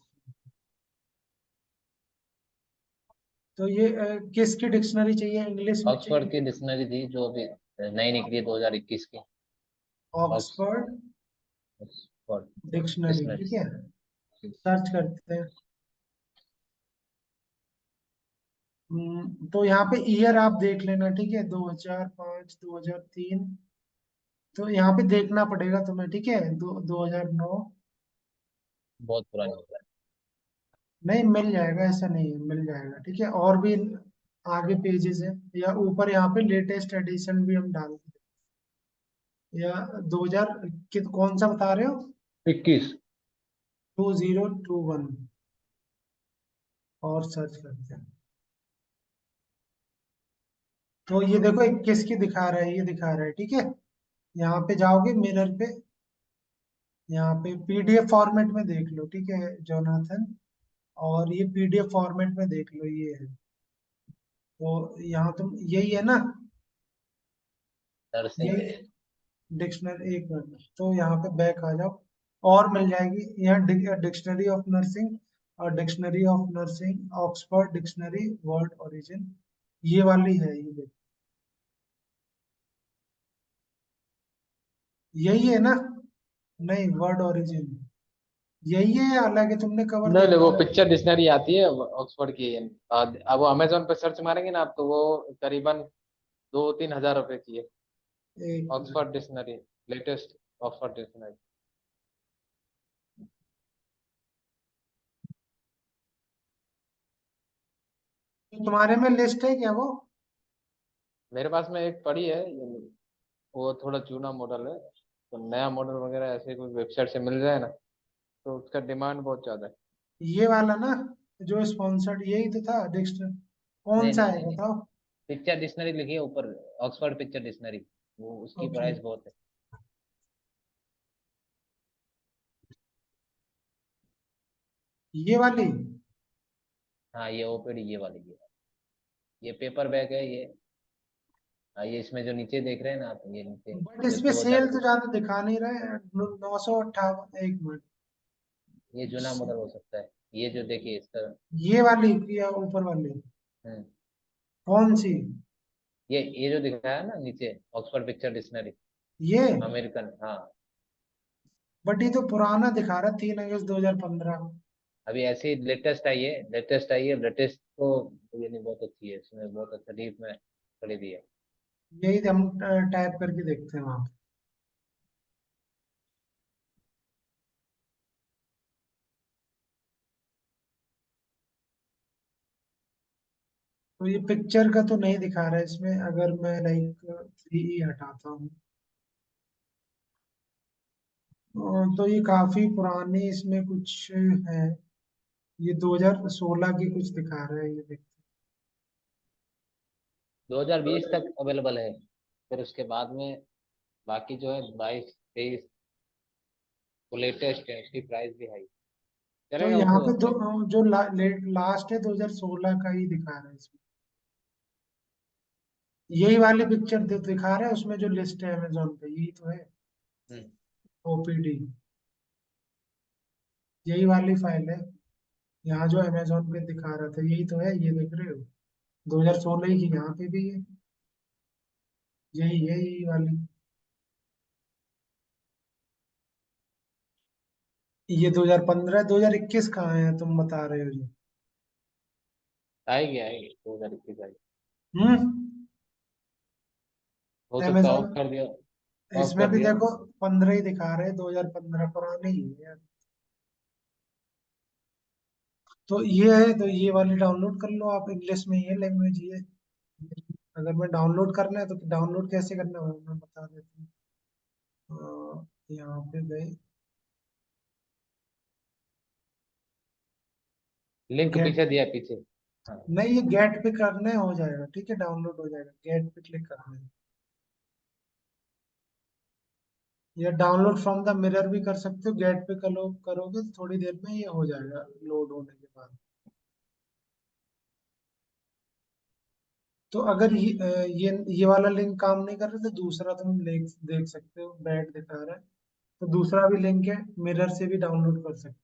तो ये किसकी डिक्शनरी चाहिए, इंग्लिश में ऑक्सफोर्ड चाहिए? की डिक्शनरी थी जो अभी नई निकली है 2021 की। Oxford Oxford dictionary, dictionary. ठीक है। सर्च करते हैं। तो यहाँ पे ईयर आप देख लेना, ठीक है, 2005, 2003। तो यहाँ पे देखना पड़ेगा तुम्हें, ठीक है, 2009। बहुत पुरानी हो गई। नहीं, मिल जाएगा, ऐसा नहीं है, मिल जाएगा, ठीक है। और भी आगे पेजेस है, या ऊपर यहाँ पे लेटेस्ट एडिशन भी हम डाल दें, या 2000 कौन सा बता रहे हो? 21। 2021, और सर्च करते हैं। तो ये देखो 21 की दिखा रहा है, ये दिखा रहा है, ठीक है। यहाँ पे जाओगे मिरर पे, यहाँ पे पीडीएफ फॉर्मेट में देख लो, ठीक है जोनाथन। और ये पीडीएफ फॉर्मेट में देख लो, ये है। तो यहाँ तुम यही है ना, नर्सिंग यही है। डिक्शनरी, एक मिनट, तो यहाँ पे बैक आ जाओ, और मिल जाएगी यहाँ डिक्शनरी ऑफ नर्सिंग, और dictionary of nursing Oxford dictionary world origin, ये वाली है, ये देखो, यही है ना? नहीं, वर्ड ओरिजिन यही है, हालांकि तुमने कवर नहीं नहीं, देखा वो है। पिक्चर डिक्शनरी आती है ऑक्सफोर्ड की। अब वो अमेजोन पे सर्च मारेंगे ना आप, तो वो करीबन 2-3 हज़ार रुपए की है। एक minute, Oxford dictionary, latest Oxford dictionary. तो तुम्हारे में लिस्ट है क्या वो? मेरे पास में एक पड़ी है, वो थोड़ा चूना मॉडल है। तो नया मॉडल वगैरह ऐसे कोई वेबसाइट से मिल जाए ना, तो उसका डिमांड बहुत ज्यादा है। ये वाला ना, जो स्पॉन्सर्ड, यही तो था डिक्शनरी, कौन नहीं सा नहीं है नहीं नहीं, बताओ? पिक्चर डिक्शनरी लिखिए ऊपर, ऑक्सफोर्ड पिक्चर डिक्शनरी। वो उसकी ओके, प्राइस बहुत है। ये वाली। हाँ, ये ओपीडी, ये वाली, ये पेपर बैग है ये। हाँ, ये इसमें जो नीचे देख रहे हैं ना आप, ये नीचे बट जो इसमें सेल 2000। तो ज्यादा दिखा नहीं रहा है, 958, एक मिनट। ये जूना मॉडल हो सकता है, ये जो देखिए इसका। ये वाली या ऊपर वाली, हम्म, कौन सी? ये जो दिख रहा है ना नीचे, ऑक्सफोर्ड पिक्चर डिक्शनरी, ये, अमेरिकन, हाँ। बट ये तो पुराना दिखा रहा है, 3 अगस्त 2015। अभी ऐसी लेटेस्ट आई है, लेटेस्ट आई है, लेटेस्ट तो ये नहीं, बहुत अच्छी है, इसमें बहुत अच्छा डीप में खरीदी है। यही हम टाइप करके देखते हैं वहां पे। तो ये पिक्चर का तो नहीं दिखा रहा है इसमें, अगर मैं लाइक 3 हटाता हूँ, तो ये काफी पुरानी इसमें कुछ है। ये 2016 की कुछ दिखा रहा है, ये देख। 2020 तक अवेलेबल है। फिर उसके बाद में बाकी जो है 22-23, वो लेटेस्ट है, उसकी प्राइस भी हाई तो चलेगा वो यहाँ तो। पे जो लास्ट है 2016 का ही दिखा रहा है इसमें। यही वाली पिक्चर दिखा रहा है उसमें, जो लिस्ट है अमेजोन पे, यही तो है, हम्म। ओपीडी, यही वाली फाइल है। यहाँ जो अमेजोन पे दिखा रहा था, यही तो है, ये देख रहे हो, 2016 की यहाँ पे भी है, यही है, यही वाली। ये 2015, 2021 कहाँ है तुम बता रहे हो जो? आएगी आएगी, 2021 आएगी। हम्म। हो सकता है अमेजोन ऑफ कर दिया, ऑफ इसमें कर भी दिया। देखो 15 ही दिखा रहे हैं, 2015 पुराने ही है यार। तो ये है, तो ये वाली डाउनलोड कर लो आप, इंग्लिश में ये लैंग्वेज ये। अगर मैं डाउनलोड करना है तो डाउनलोड कैसे करना है मैं बता देता हूँ। यहाँ पे गए, लिंक गेट, पीछे दिया है, पीछे। हाँ। नहीं ये गेट पे करना है, हो जाएगा ठीक है, डाउनलोड हो जाएगा, गेट पे क्लिक करना है। या डाउनलोड फ्रॉम द मिरर भी कर सकते हो, गेट पे करोगे तो थोड़ी देर में ये हो जाएगा लोड होने के बाद। तो अगर ये वाला लिंक काम नहीं कर रहा तो दूसरा तुम देख देख सकते हो, बैड दिखा रहा है तो दूसरा भी लिंक है, मिरर से भी डाउनलोड कर सकते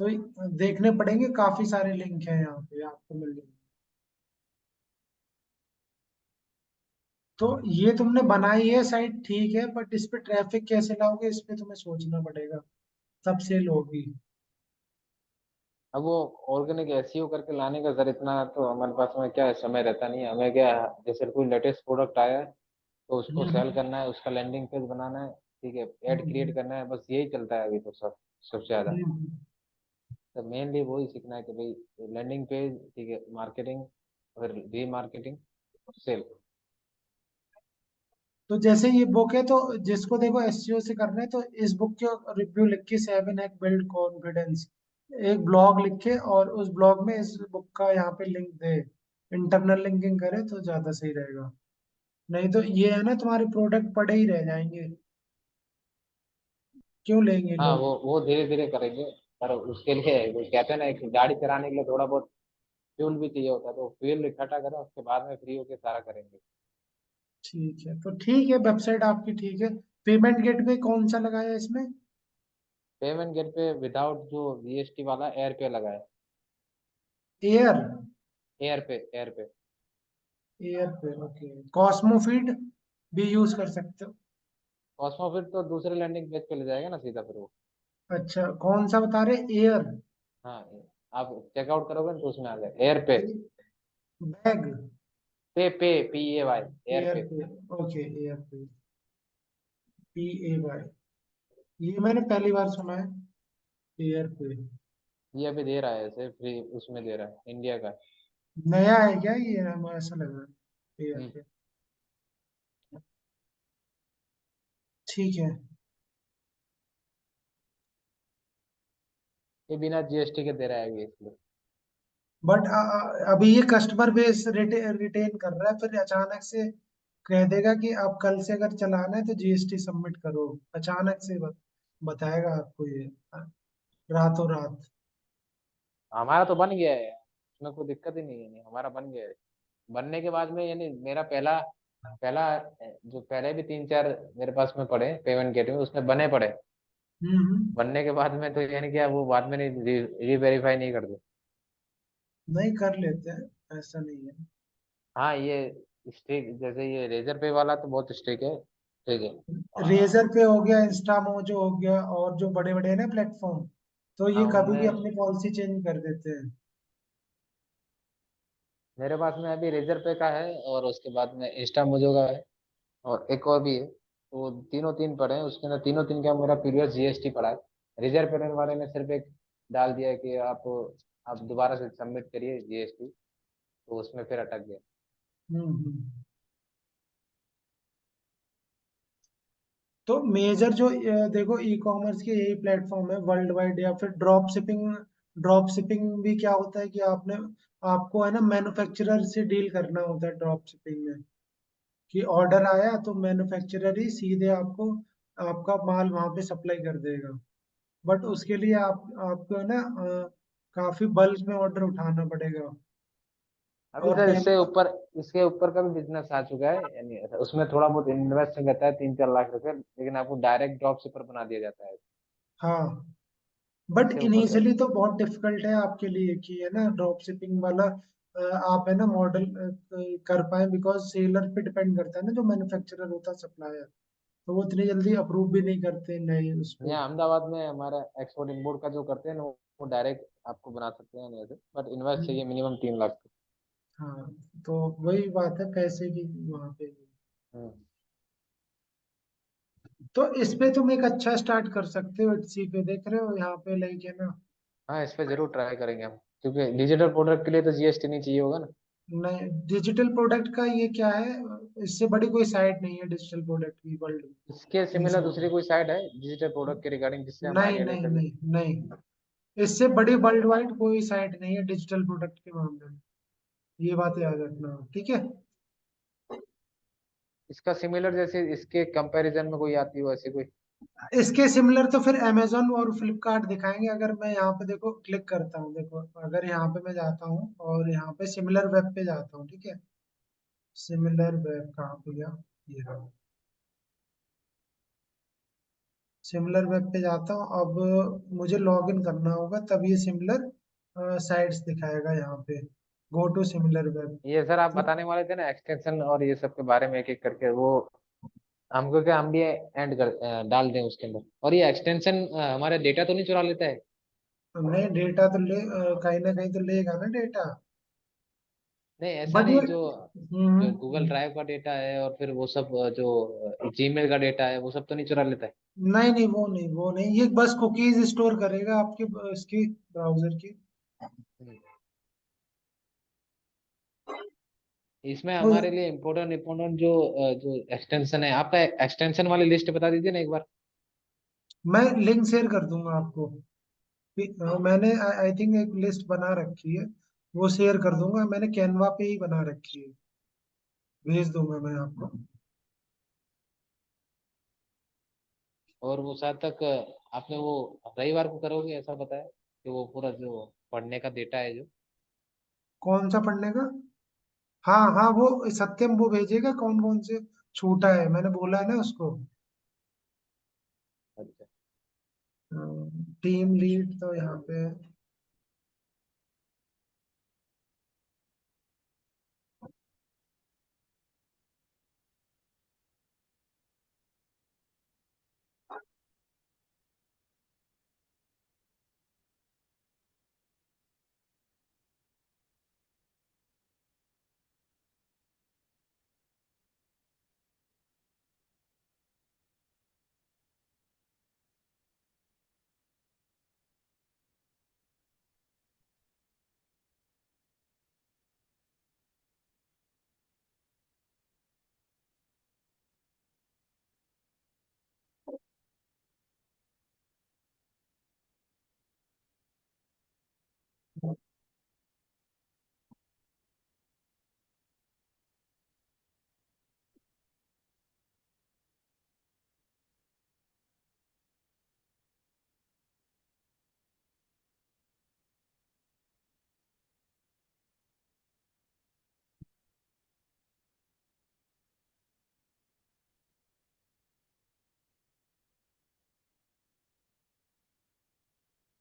हो। तो देखने पड़ेंगे, काफी सारे लिंक हैं यहाँ पे आपको मिल जाएंगे। तो ये तुमने बनाई है साइट ठीक है, बट इस पे ट्रैफिक कैसे लाओगे, इस पे तुम्हें सोचना पड़ेगा, तब सेल होगी। अब वो ऑर्गेनिक एसईओ करके लाने का सर, इतना तो हमारे पास में क्या है, समय रहता नहीं है हमें। क्या है, जैसे कोई लेटेस्ट प्रोडक्ट आया है तो उसको सेल हम्म करना है, उसका लैंडिंग पेज बनाना है, ठीक है, ऐड हम्म क्रिएट करना है, बस यही चलता है अभी तो सब, सबसे ज्यादा। हम्म। तो मेनली वही सीखना है कि भाई लैंडिंग पेज, ठीक है, मार्केटिंग, और रीमार्केटिंग, सेल। तो जैसे ये बुक है, तो जिसको देखो एसईओ से करना है तो इस बुक के रिव्यू लिख के 7 हैक बिल्ड कॉन्फिडेंस, एक ब्लॉग लिखे और उस ब्लॉग में इस बुक का यहाँ पे लिंक दे, इंटरनल लिंकिंग करे तो ज्यादा सही रहेगा। नहीं तो ये है ना, तुम्हारे प्रोडक्ट पड़े ही रह जाएंगे, क्यों लेंगे हाँ, लोग। वो धीरे धीरे करेंगे। पर उसके लिए वो कहते हैं ना, एक गाड़ी चलाने के लिए थोड़ा बहुत फ्यूल भी चाहिए होता है, तो फ्यूल इकट्ठा करें, उसके बाद में फ्री होके सारा करेंगे। ठीक है, तो ठीक है, वेबसाइट आपकी ठीक है। पेमेंट गेटवे कौन सा लगाया है इसमें? पेमेंट गेट पे विदाउट जो जीएसटी वाला एयर पे लगा है। एयर, एयर पे, एयर पे। एयर पे ओके। कॉस्मोफीड भी यूज कर सकते हो। कॉस्मो फिर तो दूसरे लैंडिंग पेज पे ले जाएगा ना सीधा फिर वो। अच्छा कौन सा बता रहे, एयर? हाँ, आप चेकआउट करोगे ना तो उसमें आ जाएगा एयर पे। बैग, पे एयर एयर पे। पे, ओके एयर पे, PAY, ये मैंने पहली बार सुना है, एयर पे। ये अभी दे रहा है ऐसे फ्री, उसमें दे रहा है इंडिया का। नया है क्या ये, हमें ऐसा लग रहा है एयर हम्म। पे। ठीक है। ये बिना जीएसटी के दे रहा है ये, इसलिए। बट अभी ये कस्टमर बेस रिटेन कर रहा है, फिर अचानक से कह देगा कि आप कल से अगर चलाना है तो जीएसटी सबमिट करो, अचानक से बताएगा आपको ये रातों रात। हमारा तो बन गया है, उसमें कोई दिक्कत ही नहीं है, नहीं हमारा बन गया है। बनने के बाद में यानी मेरा पहला पहला जो पहले भी 3 4 मेरे पास में पड़े पेमेंट गेटवे, उसमें बने पड़े। हम्म। बनने के बाद में तो यानी क्या, वो बाद में नहीं री वेरीफाई नहीं करते। नहीं कर लेते हैं, ऐसा नहीं है। हाँ, ये स्ट्रिक, जैसे ये रेजर पे वाला तो बहुत स्ट्रिक है, ठीक है। रेजर पे हो गया, इंस्टामोजो हो गया, और जो बड़े बड़े हैं ना प्लेटफॉर्म, तो ये हाँ, कभी भी उनमें अपनी पॉलिसी चेंज कर देते हैं। मेरे पास में अभी रेजर पे का है, और उसके बाद में इंस्टा मोजो का है, और एक और भी है, तो वो तीनों तीन पड़े हैं, उसके अंदर तीनों तीन का मेरा प्रीवियस जीएसटी पड़ा है। रिजर्व पेमेंट वाले में सिर्फ एक डाल दिया है कि आप दोबारा से सबमिट करिए जीएसटी, तो उसमें फिर अटक गया। हम्म। तो मेजर जो देखो ई कॉमर्स के यही प्लेटफॉर्म है वर्ल्ड वाइड, या फिर ड्रॉप शिपिंग। ड्रॉप शिपिंग भी क्या होता है कि आपने, आपको है ना मैन्युफैक्चरर से डील करना होता है ड्रॉप शिपिंग में, कि ऑर्डर आया तो मैन्युफैक्चरर ही सीधे आपको आपका माल वहां पे सप्लाई कर देगा। बट उसके लिए आपको है ना काफी बल्क में ऑर्डर उठाना पड़ेगा। अभी और सर पेमेंट, इसके ऊपर का भी बिजनेस आ चुका है, यानी उसमें थोड़ा बहुत इन्वेस्ट रहता है 3 4 लाख रुपए, लेकिन आपको डायरेक्ट ड्रॉप शिपर बना दिया जाता है। हाँ, बट इससे ऊपर का। इनिशियली तो बहुत डिफिकल्ट है आपके लिए कि है ना ड्रॉप शिपिंग वाला, आप है ना मॉडल कर पाए, बिकॉज सेलर पे डिपेंड करता है ना, जो मैन्युफैक्चरर होता है सप्लायर, तो वो इतनी जल्दी अप्रूव भी नहीं करते नए उसको। यहाँ अहमदाबाद में हमारा एक्सपोर्ट इम्पोर्ट का जो करते हैं ना, वो डायरेक्ट आपको बना सकते हैं नहीं ऐसे, बट इन्वेस्ट हम्म, चाहिए मिनिमम 3 लाख। हाँ, तो वही बात है पैसे की वहां पे। हम्म। तो इस पे तुम एक अच्छा स्टार्ट कर सकते हो, इसी पे देख रहे हो यहाँ पे लेके ना। हाँ, इस पे जरूर ट्राई करेंगे हम, क्योंकि डिजिटल प्रोडक्ट के लिए तो जीएसटी नहीं चाहिए होगा ना। नहीं, डिजिटल प्रोडक्ट का ये क्या है, इससे बड़ी कोई साइट नहीं है डिजिटल प्रोडक्ट की वर्ल्ड इसके में, इन सिमिलर सब दूसरी कोई साइट है डिजिटल प्रोडक्ट के रिगार्डिंग, जिससे में। हम नहीं आइडिया ले नहीं सकें? नहीं नहीं, इससे बड़ी वर्ल्ड वाइड कोई साइट नहीं है डिजिटल प्रोडक्ट के मामले में। ये बात याद रखना, ठीक है। इसका सिमिलर जैसे इसके कंपैरिजन में कोई आती हो ऐसी कोई? इसके सिमिलर तो फिर अमेजोन और फ्लिपकार्ट दिखाएंगे। अगर मैं यहाँ पे देखो क्लिक करता हूँ, देखो अगर यहाँ पे मैं जाता हूँ और यहाँ पे सिमिलर वेब पे जाता हूँ, ठीक है। सिमिलर वेब कहाँ पे गया, ये रहा। सिमिलर वेब पे जाता हूँ, अब मुझे लॉग इन करना होगा, तब ये सिमिलर साइट्स दिखाएगा यहाँ पे। Go to Similarweb. ये सर आप तो बताने वाले थे ना एक्सटेंशन और ये सब के बारे में, एक एक करके वो हमको क्या, हम भी एंड कर डाल दें उसके अंदर? और ये एक्सटेंशन हमारे डेटा तो नहीं चुरा लेता है? नहीं, डेटा तो कहीं ना कहीं तो लेगा ना डेटा। नहीं, ऐसा बट ये नहीं, जो जो गूगल ड्राइव का डेटा है और फिर वो सब जो जीमेल का डेटा है, वो सब तो नहीं चुरा लेता है? नहीं नहीं, वो नहीं, ये बस कुकीज स्टोर करेगा आपके इसकी ब्राउजर की। हम्म। इसमें तो हमारे लिए इम्पोर्टेंट इम्पोर्टेंट जो एक्सटेंशन है, आपका एक्सटेंशन वाली लिस्ट बता दीजिए ना एक बार। मैं लिंक शेयर कर दूंगा आपको। मैंने आई थिंक एक लिस्ट बना रखी है, वो शेयर कर दूंगा। मैंने कैनवा पे ही बना रखी है, भेज दूंगा मैं आपको। और वो साथ तक आपने वो रविवार को करोगे ऐसा बताया, कि वो पूरा जो पढ़ने का डेटा है जो। कौन सा पढ़ने का? हाँ हाँ, वो सत्यम वो भेजेगा कौन कौन से छूटा है, मैंने बोला है ना उसको। अच्छा। टीम लीड तो यहाँ पे है।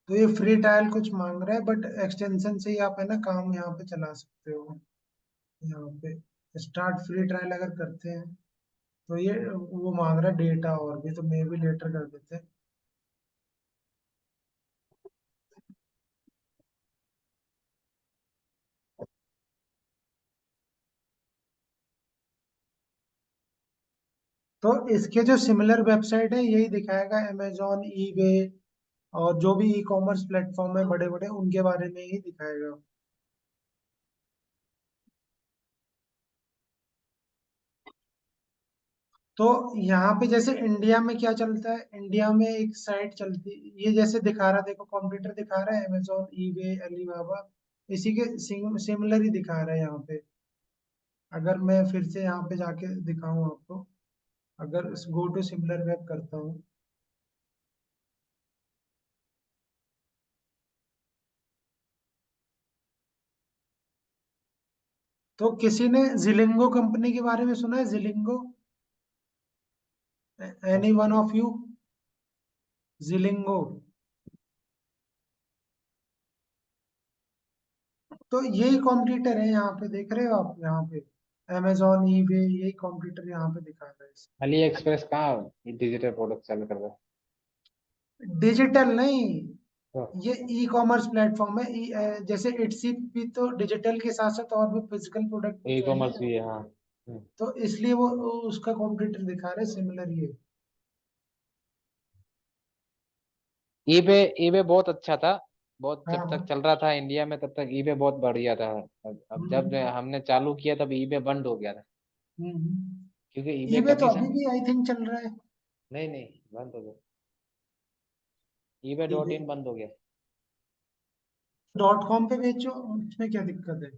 तो ये फ्री ट्रायल कुछ मांग रहा है, बट एक्सटेंशन से ही आप है ना काम यहाँ पे चला सकते हो। यहाँ पे स्टार्ट फ्री ट्रायल अगर करते हैं तो ये वो मांग रहा है डेटा, और भी तो मे भी लेटर कर देते हैं। तो इसके जो सिमिलर वेबसाइट है यही दिखाएगा, अमेजोन, ईबे और जो भी ई कॉमर्स प्लेटफॉर्म है बड़े बड़े, उनके बारे में ही दिखाएगा। तो यहाँ पे जैसे इंडिया में क्या चलता है, इंडिया में एक साइट चलती, ये जैसे दिखा रहा, देखो कंप्यूटर दिखा रहा है, अमेजोन, ईबे, अलीबाबा, इसी के सिमिलर ही दिखा रहा है यहाँ पे। अगर मैं फिर से यहाँ पे जाके दिखाऊं आपको, अगर गो टू सिमिलर वेब करता हूँ, तो किसी ने जिलिंगो कंपनी के बारे में सुना है? जिलिंगो, एनी वन ऑफ यू? जिलिंगो, तो यही कॉम्पिटिटर है यहाँ पे, देख रहे हो आप यहाँ पे, अमेजोन, ईबे, यही कॉम्पिटिटर यहाँ पे दिखा रहा है। अली एक्सप्रेस कहाँ डिजिटल प्रोडक्ट सेल कर रहा डिजिटल नहीं, है? ये ई कॉमर्स प्लेटफॉर्म है। जैसे इट्सी भी तो डिजिटल के साथ साथ और भी फिजिकल प्रोडक्ट ई जो है कॉमर्स ना, भी है, हाँ। हम्म। तो इसलिए वो उसका कॉम्पिटिटर दिखा रहे सिमिलर ये। ईबे ईबे बहुत अच्छा था। बहुत हाँ जब तक हाँ। चल रहा था इंडिया में तब तक ईबे बहुत बढ़िया था। अब जब हम्म हमने चालू किया तब ईबे बंद हो गया था। क्योंकि ईबे eBay तो अभी कमीशन। भी आई थिंक चल रहा है। नहीं नहीं, बंद हो गया। ईबे डॉट eBay इन बंद हो गया। .com पे बेचो, उसमें क्या दिक्कत है?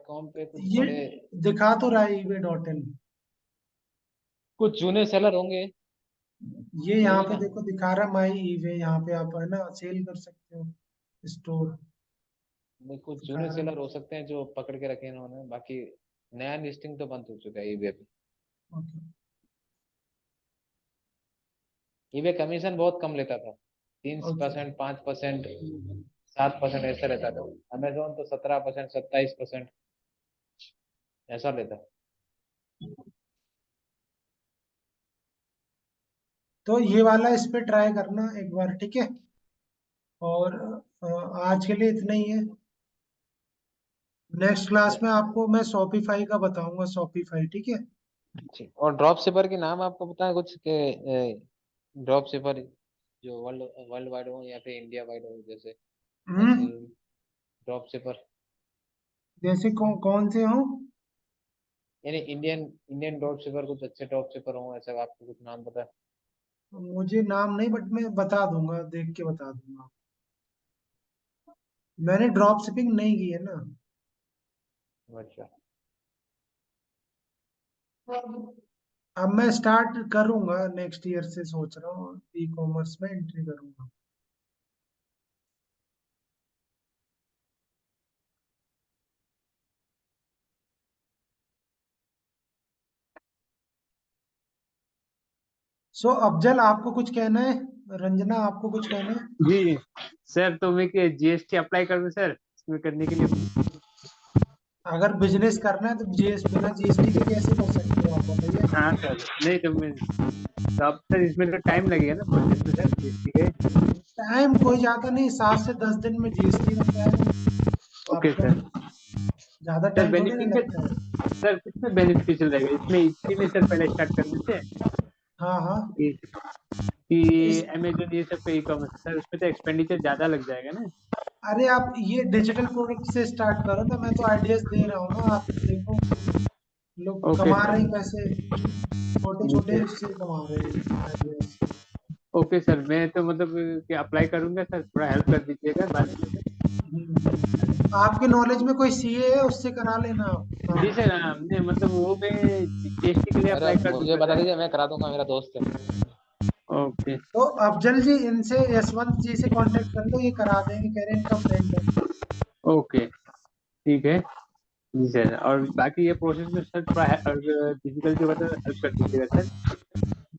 .com पे कुछ ये बड़े, दिखा तो रहा है eBay.in। कुछ जूने सेलर होंगे। ये यहाँ वही पे ना। देखो दिखा रहा माई eBay, यहाँ पे आप है ना सेल कर सकते हो, स्टोर नहीं, कुछ दिखा जूने रहा सेलर हो सकते हैं जो पकड़ के रखे हैं इन्होंने, बाकी नया लिस्टिंग तो बंद हो चुका है ईबे पे। है। ओके। ईबे कमीशन बहुत कम लेता था। तीन ओके। परसेंट 5%, 7% ऐसा रहता था। अमेजोन तो 17%, 27% ऐसा लेता। तो ये वाला इस पे ट्राई करना एक बार, ठीक है? और आज के लिए इतना ही है। नेक्स्ट क्लास में आपको मैं शॉपिफाई का बताऊंगा, शॉपिफाई, ठीक है? ठीक। और ड्रॉप शिपर के नाम आपको पता है कुछ के? ड्रॉप शिपर जो वर्ल्ड वर्ल्ड वाइड हो या फिर इंडिया वाइड हो, जैसे ऐसे हम्म। ड्रॉप शिपर। जैसे कौन से हो? यानी इंडियन इंडियन ड्रॉप शिपर, कुछ अच्छे ड्रॉप शिपर हो ऐसा, आपको कुछ नाम पता है? मुझे नाम नहीं, बट मैं बता दूंगा, देख के बता दूंगा। मैंने ड्रॉप शिपिंग नहीं की है ना। अच्छा। अब मैं स्टार्ट करूंगा नेक्स्ट ईयर से, सोच रहा हूँ ई कॉमर्स में एंट्री करूंगा। सो अफजल आपको कुछ कहना है? रंजना आपको कुछ कहना है? जी सर, तो मैं जीएसटी अप्लाई कर दूं सर इसमें करने के लिए? अगर बिजनेस करना है तो बिना जीएसटी के कैसे कर सकते हो आप, बताइए? हाँ सर। नहीं तो मैं, तो अब सर इसमें तो टाइम लगेगा ना प्रोसेस में सर जीएसटी के? टाइम कोई ज्यादा नहीं, 7 से 10 दिन में जीएसटी बन जाएगा ओके आपका। सर। ज्यादा सर टाइम थोड़ी ना लगता है। बेनिफिशियल, सर किसमें बेनिफिशियल रहेगा इसमें, इसी में सर पहले स्टार्ट कर देते हैं हाँ हाँ। कि इस अमेजोन ये सब पे ई कॉमर्स सर, उसमें तो एक्सपेंडिचर ज्यादा लग जाएगा ना? अरे आप ये डिजिटल प्रोडक्ट से स्टार्ट करो ना, मैं तो आइडियाज दे रहा हूँ ना, आप देखो लोग ओके कमा सर। रहे हैं पैसे, छोटे जी छोटे सर। उससे कमा रहे हैं आइडियाज। ओके सर, मैं तो मतलब कि अप्लाई करूंगा सर, थोड़ा हेल्प कर दीजिएगा बाद में सर। आपके नॉलेज में कोई सीए है, उससे करा लेना आप जी काम। सर, हमने मतलब वो मैं जीएसटी के लिए अरे अप्लाई कर मुझे दूंगा बता सर। दीजिए, मैं करा दूंगा, मेरा दोस्त है। ओके। तो अफजल जी इनसे, यशवंत जी से कांटेक्ट कर लो, ये करा देंगे, कह रहे हैं इनका फ्रेंड है। ओके ठीक है। जी सर, और बाकी ये प्रोसेस में सर थोड़ा फिजिकल जो बता हेल्प कर दीजिएगा सर।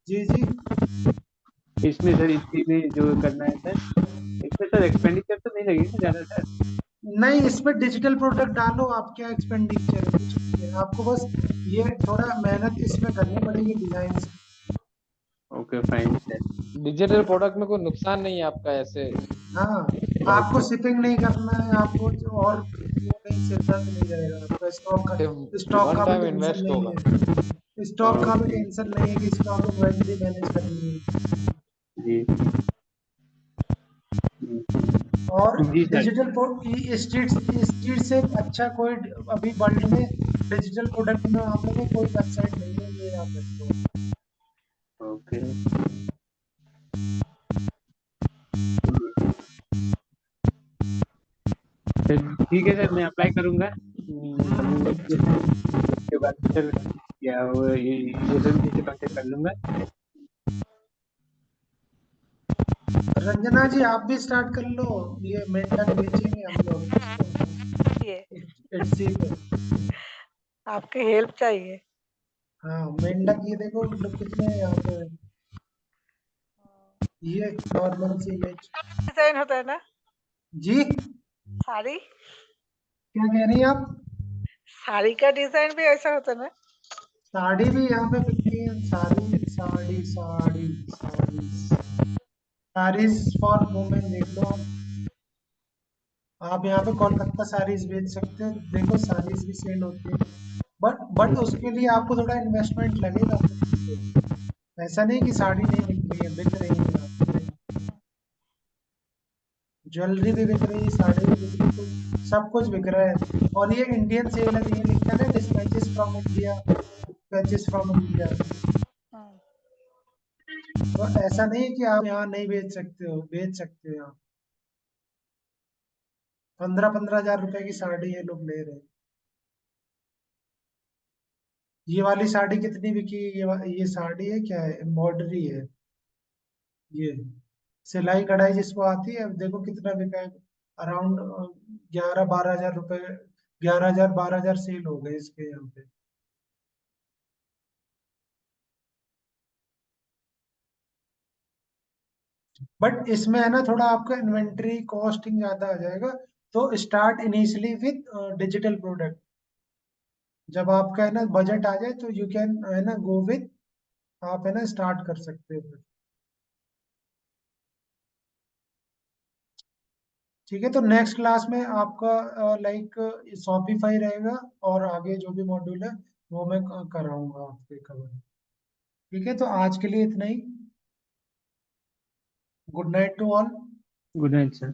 जी जी। इसमें सर, इसी में जो करना है सर, इसमें सर एक्सपेंडिचर तो नहीं लगेगा ज्यादा सर? नहीं, इसमें डिजिटल प्रोडक्ट डालो, आप क्या एक्सपेंडिचर है, कुछ नहीं है आपको, बस ये थोड़ा मेहनत इसमें करनी पड़ेगी डिजाइन से। Okay fine sir. Digital product में कोई नुकसान नहीं है आपका ऐसे। हाँ, आपको ओके। शिपिंग नहीं करना है, आपको और वो नहीं, सिरदर्द नहीं रहेगा आपका, स्टॉक वन का भी टाइम टेंशन इन्वेस्ट नहीं होगा। है, स्टॉक का भी ओके। टेंशन नहीं है कि स्टॉक इन्वेंटरी मैनेज करनी है। जी। और जी सर। डिजिटल स्ट्रीट स्ट्रीट से अच्छा कोई अभी वर्ल्ड में डिजिटल प्रोडक्ट में मामले में कोई वेबसाइट नहीं है, ये याद रखो। ओके। सर ठीक है सर, मैं अप्लाई करूंगा करूंगा उसके बाद सर, या वो ये सर से कांटेक्ट कर लूंगा। रंजना जी आप भी स्टार्ट कर लो, ये मेंढक बेचेंगे हम लोग इसको, ये इट्सी पे। आपकी हेल्प चाहिए। हाँ मेंढक, ये देखो लोग कितने हैं यहाँ पे, ये नॉर्मल सी इमेज। डिजाइन होता है ना जी, साड़ी, क्या कह रही हैं आप? साड़ी का डिजाइन भी ऐसा होता है ना? साड़ी भी यहाँ पे बिकती है, साड़ी साड़ी साड़ी साड़ी, साड़ीज फॉर वुमेन देख लो आप यहाँ पे कोलकाता साड़ीज बेच सकते हो, देखो साड़ीज भी सेल होती है। बट उसके लिए आपको थोड़ा इन्वेस्टमेंट लगेगा। ऐसा नहीं कि साड़ी नहीं बिक रही है, बिक रही है, ज्वेलरी भी बिक रही है, साड़ी भी बिक रही है, तो सब कुछ बिक रहा है। और ये इंडियन सेल है, ये लिखा है ना, dispatches from India, dispatches from India. हाँ। तो ऐसा नहीं है कि आप यहाँ नहीं बेच सकते हो, बेच सकते हो यहाँ। 15-15 हजार रुपए की साड़ी ये लोग ले रहे हैं। ये वाली साड़ी कितनी बिकी? ये साड़ी है क्या है, एम्ब्रॉयडरी है ये, सिलाई कढ़ाई जिसको आती है, अब देखो कितना बिका है। अराउंड 11-12 हजार रुपए, 11 हजार 12 हजार सेल हो गए इसके यहाँ पे। बट इसमें है ना, थोड़ा आपका इन्वेंट्री कॉस्टिंग ज्यादा आ जाएगा। तो start initially with digital product. जब आपका है ना बजट आ जाए तो यू कैन है ना गो विथ, आप है ना स्टार्ट कर सकते हो। ठीक है, तो नेक्स्ट क्लास में आपका लाइक शॉपिफाई रहेगा, और आगे जो भी मॉड्यूल है वो मैं कराऊंगा आपके कवर। ठीक है, तो आज के लिए इतना ही। Good night to all. Good night sir.